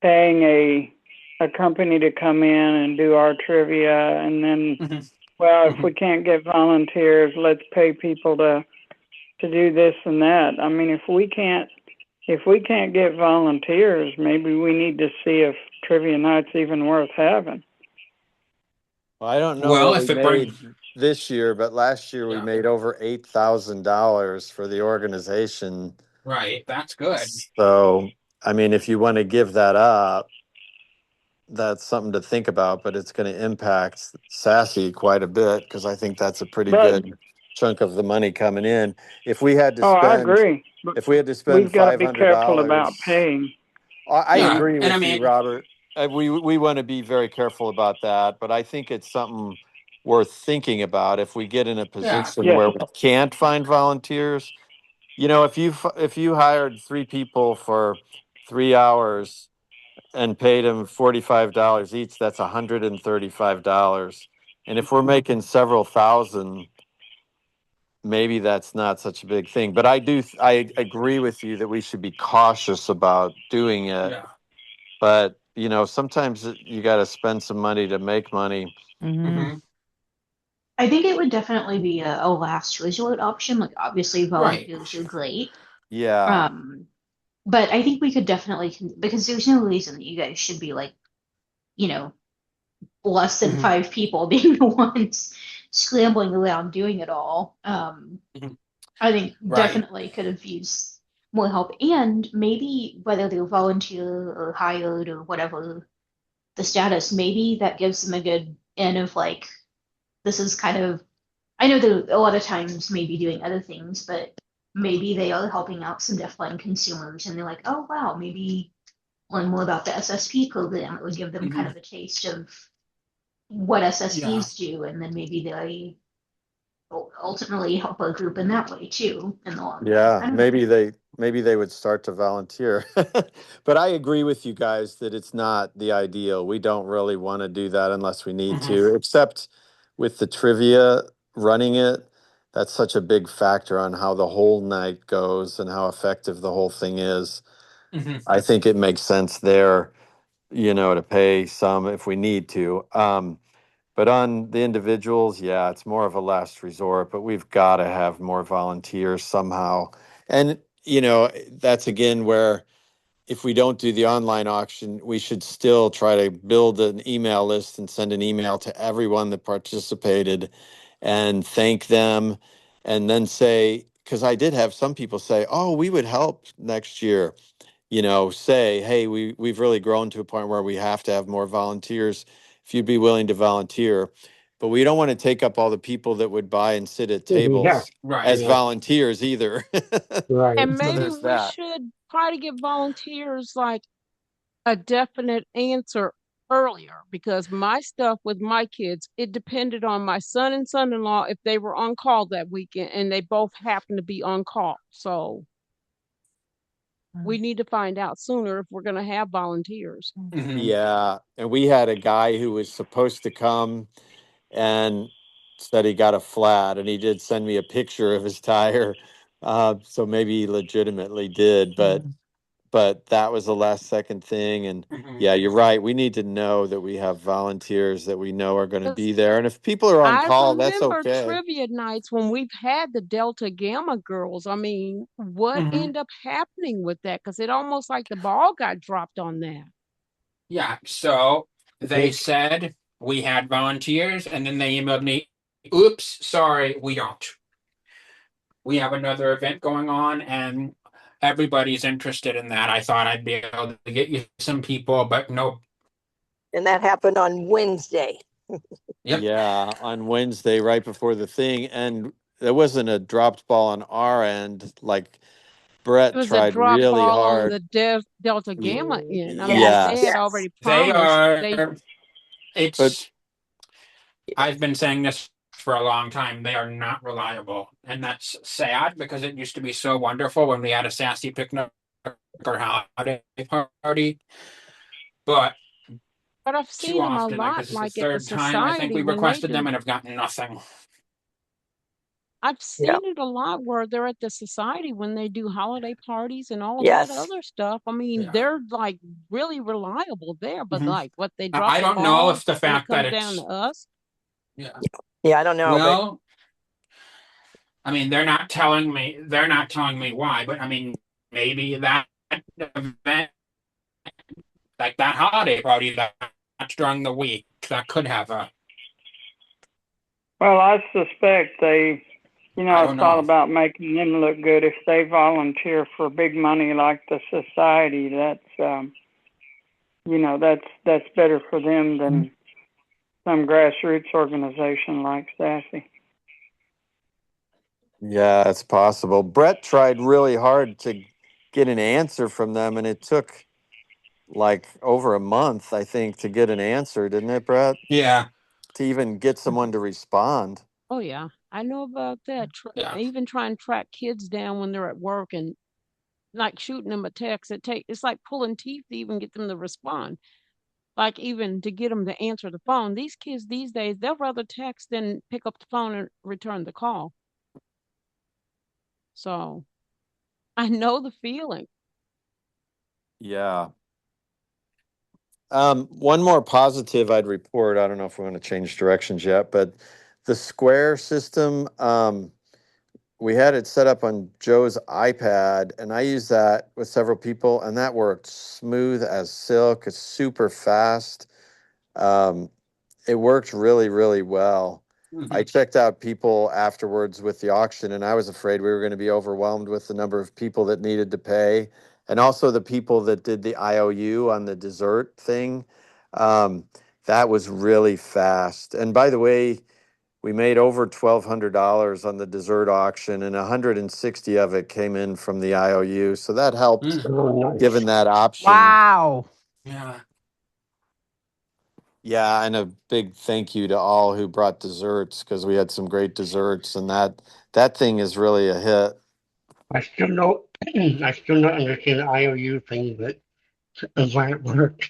paying a company to come in and do our trivia, and then, Mhm. well, if we Mhm. can't get volunteers, let's pay people to do this and that. I mean, if we can't get volunteers, maybe we need to see if trivia night's even worth having. well, I don't know Well, what we if it brings. made this year, but last year we Yeah. made over $8,000 for the organization. Right. That's good. So, I mean, if you want to give that up, that's something to think about, but it's going to impact Sassy quite a bit because I think that's a pretty But good chunk of the money coming in. If we had to oh, I spend, agree. But if we had to spend we've got to be careful about $500, paying. I Yeah. agree And I with you, mean, Robert. We want to be very careful about that, but I think it's something worth thinking about if we get in a yeah. position Yes. where we can't find volunteers. If you hired three people for 3 hours and paid them $45 each, that's $135. And if we're making several thousand, maybe that's not such a big thing. But I agree with you that we should be cautious about doing it. Yeah. But sometimes you got to spend some money to make money. Mhm. Hmm. I think it would definitely be a last resort option. Like obviously Right. volunteers are great. Yeah, Um, but I think we could definitely because there's no reason that you guys should be like, you know, less than Hmm. 5 people being the ones scrambling around doing it all. Hmm. I think Right. definitely could have used more help. And maybe whether they're volunteer or hired or whatever the status, maybe that gives them a good end of like, this is kind of, I know they're a lot of times maybe doing other things, but maybe they are helping out some deafblind consumers and they're like, oh wow, maybe learn more about the SSP program. It would give them kind Hmm. of a taste of what Yeah. SSPs do, and then maybe they ultimately help a group in that way too in the long run. yeah. I don't know. Maybe they would start to volunteer. But I agree with you guys that it's not the ideal. We don't really want to do that unless we need Hmm. to, except with the trivia running it. That's such a big factor on how the whole night goes and how effective the whole thing is. Hmm. I think it makes sense there, to pay some if we need to. But on the individuals, yeah, it's more of a last resort, but we've got to have more volunteers somehow. And, that's again where if we don't do the online auction, we should still try to build an email list and send an email to everyone that participated and thank them and then say, because I did have some people say, "Oh, we would help next year." Say, "Hey, we've really grown to a point where we have to have more volunteers. If you'd be willing to volunteer." But we don't want to take up all the people that would buy and sit at Yeah, tables Right. as yeah, volunteers either. right. And So maybe there's we that. should try to give volunteers like a definite answer earlier because my stuff with my kids, it depended on my son and son-in-law if they were on call that weekend, and they both happened to be on call. So we need to find out sooner if we're going to have volunteers. Hmm. Yeah, and we had a guy who was supposed to come and said he got a flat, and he did send me a picture of his tire. So maybe he legitimately did, but that was the last second thing. And Hmm. yeah, you're right. We need to know that we have volunteers that we know are going to 'Cause be there. And if people are on I call, that's remember okay. trivia nights when we've had the Delta Gamma girls. I mean, what Hmm. ended up happening with that? Because it almost like the ball got dropped on that. Yeah. So they They, said we had volunteers, and then they emailed me, "Oops, sorry, we don't. We have another event going on, and everybody's interested in that. I thought I'd be able to get you some people, but nope." And that happened on Wednesday. Yep. Yeah, on Wednesday, right before the thing. And there wasn't a dropped ball on our end. Like It Brett was a tried drop really ball on hard. the Delta Gamma end. I mean, if they Yes. had Yes. already They promised, are. they But It's. I've been saying this for a long time. They are not reliable, and that's sad because it used to be so wonderful when we had a sassy picnic or holiday party. But but I've too seen them a often, like lot, this is the like at the third time I think society we when they requested them do. and have gotten nothing. I've Yeah. seen it a lot where they're at the society when they do holiday parties and all of that Yes. other stuff. I mean, Yeah. they're like really reliable there, but Hmm. like what they drop I the don't know ball if the when it fact that comes down to it's, us. yeah. Yeah, I don't know, but Well, I mean, they're not telling me why, but I mean, maybe that event, like that holiday party that's during the week, that could have a, Well, I suspect they, I it's don't all know. about making them look good. If they volunteer for big money like the society, that's better for them than some grassroots organization like Sassy. yeah, it's possible. Brett tried really hard to get an answer from them, and it took like over a month, I think, to get an answer, didn't it, Brett? Yeah, To even get someone to respond. Oh yeah, I know about that. yeah. Even trying to track kids down when they're at work and like shooting them a text. It's like pulling teeth to even get them to respond. Like even to get them to answer the phone. These kids these days, they'll rather text than pick up the phone and return the call. So I know the feeling. Yeah. One more positive I'd report. I don't know if we want to change directions yet, but the Square system, we had it set up on Joe's iPad, and I used that with several people, and that worked smooth as silk. It's super fast. Um, it worked really, really well. I Hmm. checked out people afterwards with the auction, and I was afraid we were going to be overwhelmed with the number of people that needed to pay, and also the people that did the IOU on the dessert thing. Um, that was really fast. And by the way, we made over $1,200 on the dessert auction, and 160 of it came in from the IOU. So that helped, Mm. oh, nice. given that option. Wow. Yeah. Yeah, and a big thank you to all who brought desserts because we had some great desserts, and that thing is really a hit. I still don't, I still not understand the IOU thing, but why it worked. Yeah.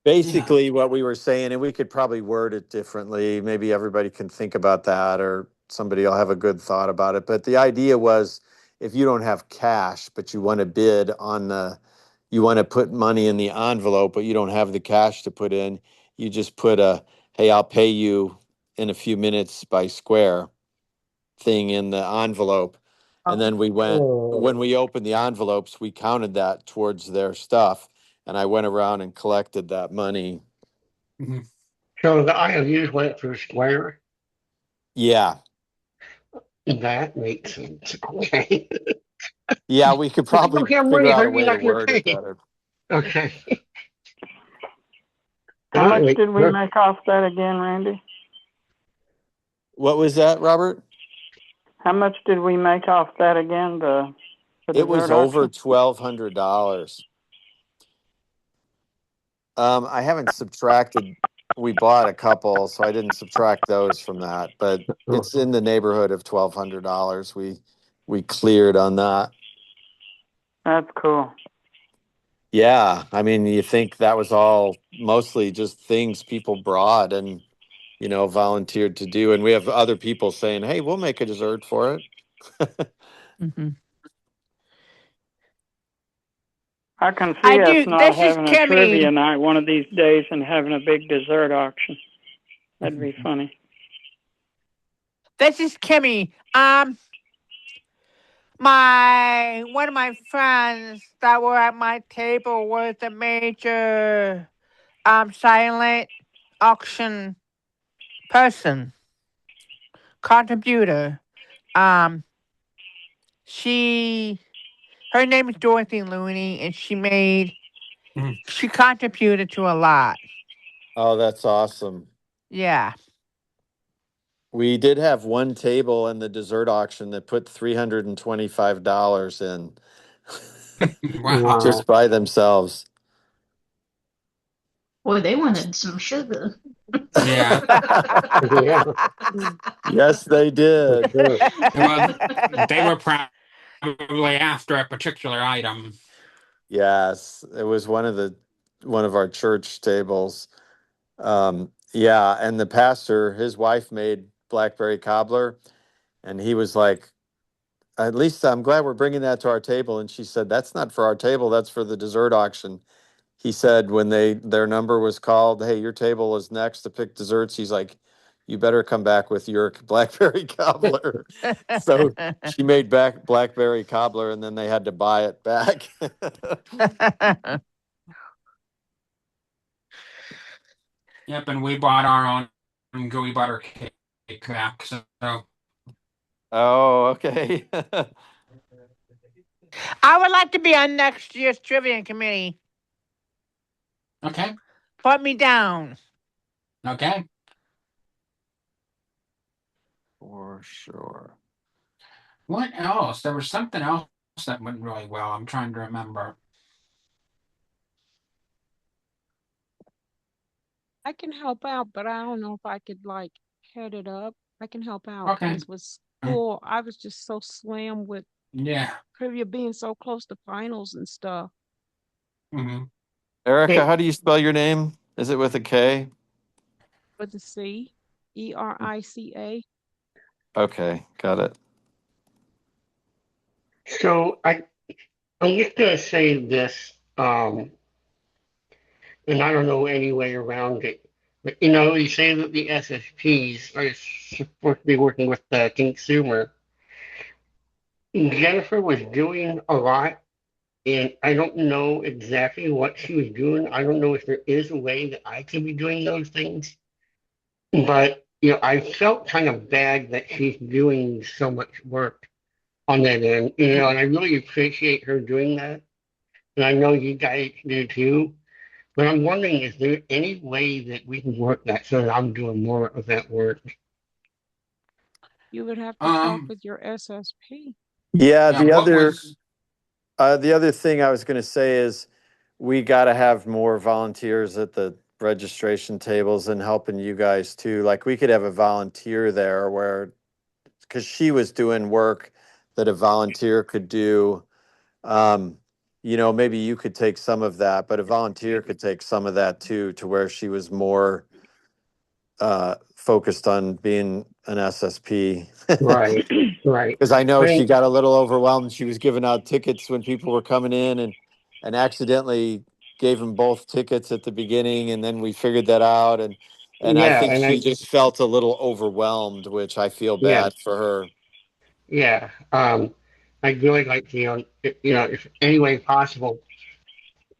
Basically, what we were saying, and we could probably word it differently. Maybe everybody can think about that, or somebody will have a good thought about it. But the idea was, if you don't have cash, but you want to bid on you want to put money in the envelope, but you don't have the cash to put in, you just put hey, I'll pay you in a few minutes by Square thing in the envelope. And then when Oh, we opened the envelopes, we counted that towards their stuff. And I went around and collected that money. Hmm. so the IOUs went through Square. Yeah. That makes sense. Okay. Yeah, we could If you probably don't have figure money, how out are a you way to not going word to it pay? better. Okay. How much Wait, did we make off that again, Randy? What was that, Robert? How much did we make off that again, the It was dessert over auction? $1,200. I haven't subtracted. We bought a couple, so I didn't subtract those from that, but it's in the neighborhood of $1,200. We cleared on that. That's cool. Yeah, I mean, you think that was all mostly just things people brought and volunteered to do, and we have other people saying, "Hey, we'll make a dessert for it." Mm-hmm. I can I see us do. not This is having a trivia Kimmy. night one of these days and having a big dessert auction. That'd be funny. This is Kimmy. One of my friends that were at my table was a major silent auction person, contributor. Um, her name is Dorothy Looney, and she contributed to a lot. Oh, that's awesome. Yeah. We did have one table in the dessert auction that put $325 in Wow. just by themselves. Boy, they wanted some sugar. Yeah. yeah, Yes, they for did. sure. Well, they were probably after a particular item. Yes, it was one of our church tables. Yeah, and the pastor, his wife made blackberry cobbler, and he was like, "At least I'm glad we're bringing that to our table." And she said, "That's not for our table. That's for the dessert auction." He said when their number was called, "Hey, your table is next to pick desserts." He's like, "You better come back with your blackberry cobbler." So she made back blackberry cobbler, and then they had to buy it back. Yep, and we bought our own gooey butter cake back. So Oh, okay. I would like to be on next year's trivia committee. okay, Put me down. okay. For sure. What else? There was something else that went really well. I'm trying to remember. I can help out, but I don't know if I could like head it up. I can help out Okay. because with school, I was just so slammed with Yeah. trivia being so close to finals and stuff. Hmm. Erica, Hey, how do you spell your name? Is it with a K? With the C, Erica. Okay, got it. so I'm just gonna say this, and I don't know any way around it. But you say that the SSPs are supposed to be working with the consumer. Jennifer was doing a lot, and I don't know exactly what she was doing. I don't know if there is a way that I could be doing those things, but I felt kind of bad that she's doing so much work on that end. And I really appreciate her doing that, and I know you guys do too. But I'm wondering, is there any way that we can work that so that I'm doing more of that work? You would have to talk Um. with your SSP. Yeah, Yeah. What was? the other thing I was going to say is we got to have more volunteers at the registration tables and helping you guys too. Like we could have a volunteer there where because she was doing work that a volunteer could do. Um, maybe you could take some of that, but a volunteer could take some of that too, to where she was more focused on being an SSP. Right, right. Because I know she I, got a little overwhelmed. She was giving out tickets when people were coming in and accidentally gave them both tickets at the beginning, and then we figured that out, and I yeah, think she just felt a little overwhelmed, which I feel yeah, bad for her. yeah. I'd really like to, if any way possible,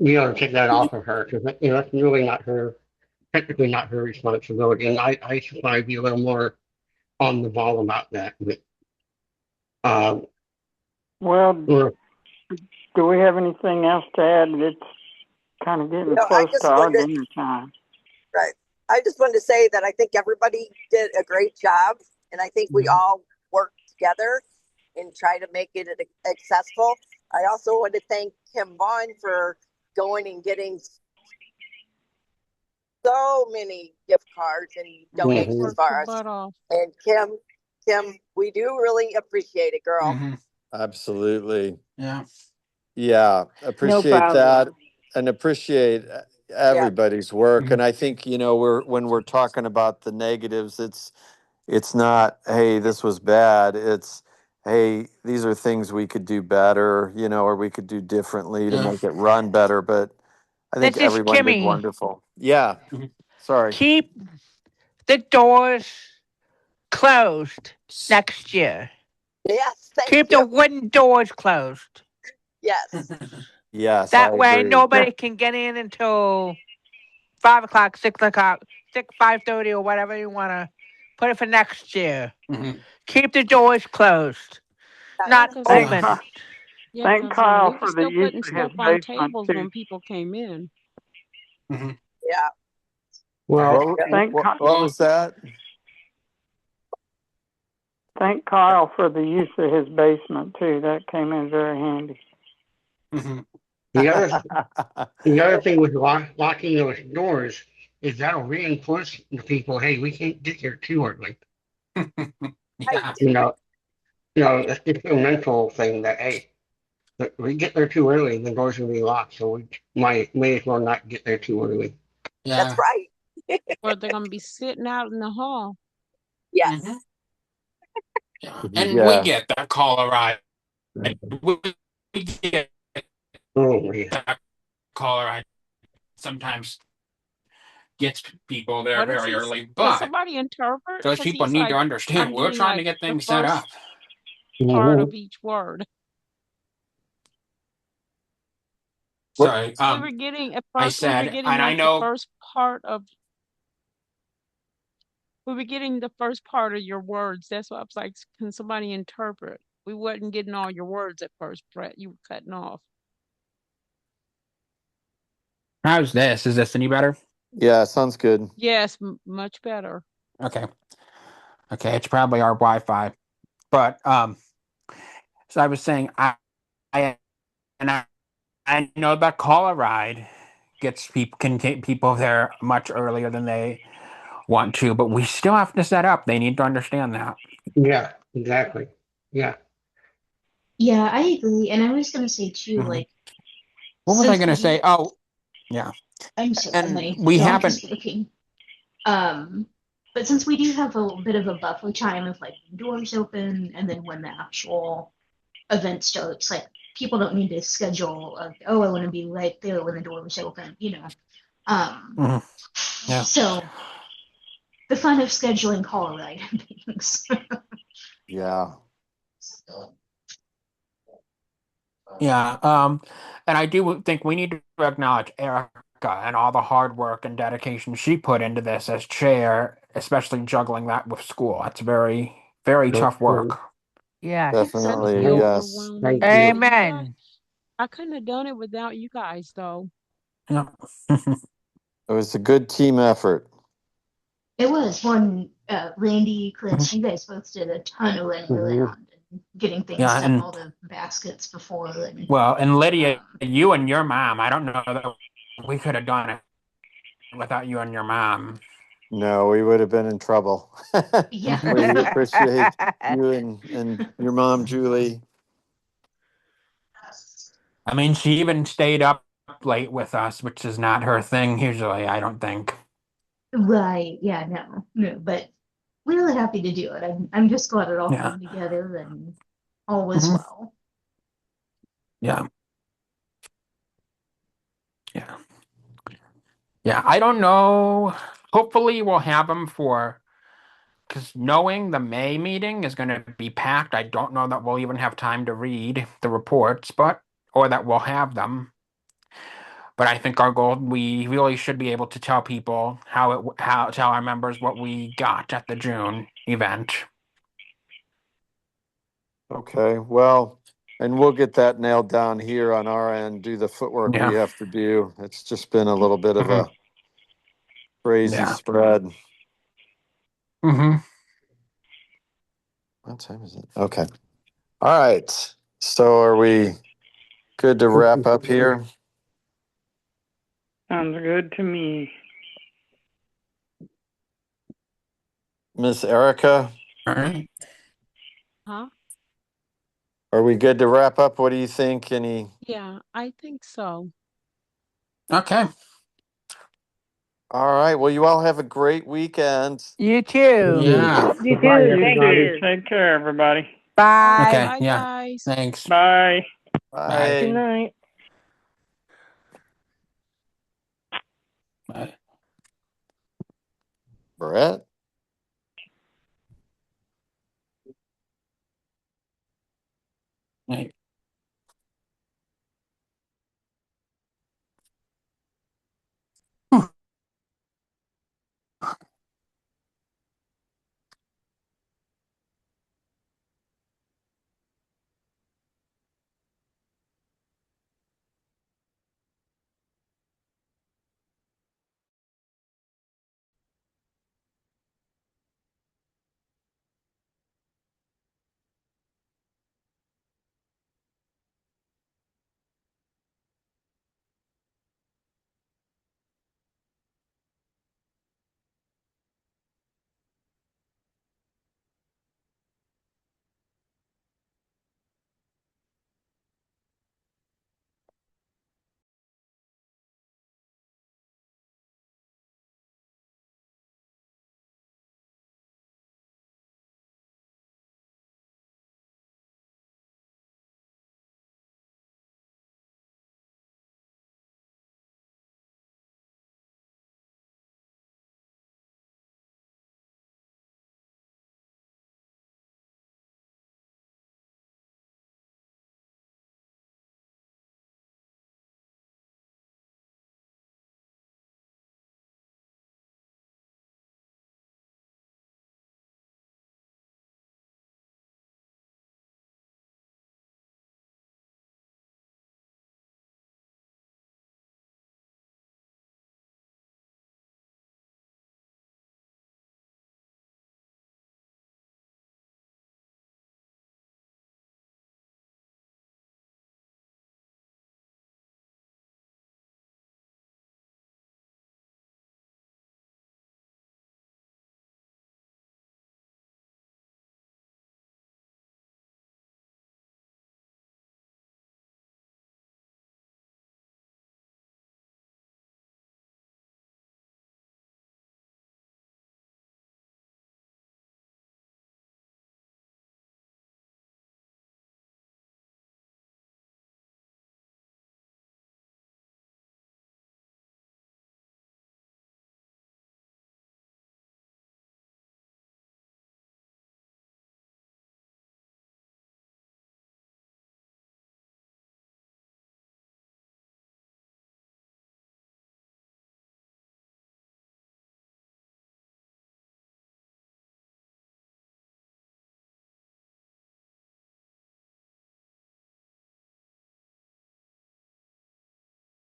to take that off of her because that's really not her, technically not her responsibility, and I should probably be a little more on the ball about that. But Well, we're, do we have anything else to add? It's kind of getting I close to just our wanted dinner time. right. I just wanted to say that I think everybody did a great job, and I think we all worked together and try to make it accessible. I also want to thank Kim Vaughn for going and getting so many gift cards and Mhm. donations Worked your for us. butt off. And Kim, we do really appreciate it, girl. Absolutely. Yeah. Yeah, No appreciate problem. that and appreciate Yeah, everybody's work. Mhm. And I think, when we're talking about the negatives, it's not, hey, this was bad. It's, hey, these are things we could do better, or we could do differently to Yeah. make it run better. But I think This is everyone did Kimmy. wonderful. Yeah. Mhm. Sorry. Keep the doors closed next year. yes, thank Keep the you. wooden doors closed. Yes, Yes, I That way agree. nobody can get in until 5 o'clock, 6 o'clock, 5:30 or whatever you wanna put it for next year. Mhm. Keep the doors closed, Yeah, not because Thank, open. thank Kyle we were for the still use putting of his stuff on basement tables too. when people came in. Mhm. yeah, Well, What, yeah. Thank, what was that? thank Kyle for the use of his basement too. That came in very handy. Mhm. the other the other thing with locking those doors is that'll reinforce the people. Hey, we can't get here too early. Right. Yeah. You know, it's just a mental thing that hey, if we get there too early, the doors will be locked. So we may as well not get there too early. That's Yeah. right. Or they're going to be sitting out in the hall. Mhm. Yes. Yeah. And we Yeah. get that caller. We get Oh yeah. that caller. Sometimes gets people there What is very he? early, Can but somebody interpret? those Because people he's need to like, understand I'm we're getting trying to like get the things set up. first part Mhm. of each word. What? So, We were getting, at I first, we were said, getting and I like the know, first part of, we were getting the first part of your words. That's why I was like, can somebody interpret? We wasn't getting all your words at first, Brett. You were cutting off. how's this? Is this any better? Yeah, sounds good. Yes, much better. Okay. Okay, it's probably our Wi-Fi. But so I was saying I and I know that caller ride gets people can get people there much earlier than they want to, but we still have to set up. They need to understand that. Yeah, exactly. Yeah. Yeah, I agree. And I was gonna say too, Mhm. like, What was I since we gonna do, say? Oh, yeah. I'm sorry, And my we dog is haven't looking. Um, but since we do have a little bit of a buffer time of like doors open and then when the actual event starts, like people don't need to schedule like, oh, I want to be right there when the doors open, you know. Um, Mhm. Yeah. so the fun of scheduling call ride things. Yeah. Yeah, and I do think we need to acknowledge Erica and all the hard work and dedication she put into this as chair, especially juggling that with school. That's very, very tough Mhm. work. Yes. It's kind of Definitely. Thank, Yes. thank overwhelming. you. But you guys, Amen. I couldn't have done it without you guys, though. Yeah. It was a good team effort. It was one, Randy, Chris, you guys both did a ton of running Mhm. around and getting things Yeah, set in and all the baskets before. And well, and Lydia, um, you and your mom, I don't know that we could have done it without you and your mom. No, we would have been in trouble. yeah, We appreciate you and your mom, Julie. I mean, she even stayed up late with us, which is not her thing usually, I don't think. right. Yeah, no, but really happy to do it. I'm just glad it all Yeah. came together and all was Hmm. well. Yeah. Yeah. Yeah, I don't know. Hopefully, we'll have them for because knowing the May meeting is going to be packed, I don't know that we'll even have time to read the reports, but or that we'll have them. But I think our goal, we really should be able to tell people how tell our members what we got at the June event. Okay, well, and we'll get that nailed down here on our end, do the footwork we Yeah. have to do. It's just been a little bit of a crazy Yeah. spread. Mm-hmm. What time is it? Okay. All right. So are we good to wrap up here? Sounds good to me. Miss Erica, All right. Huh? are we good to wrap up? What do you think? Yeah, I think so. Okay. All right. Well, you all have a great weekend. You too. Yeah. You Goodbye, too. You Thank everybody. too. you. Take care, everybody. Bye. Okay. Bye, Yeah. guys. Thanks. Bye. Bye. Good Bye. night. Bye. Brett?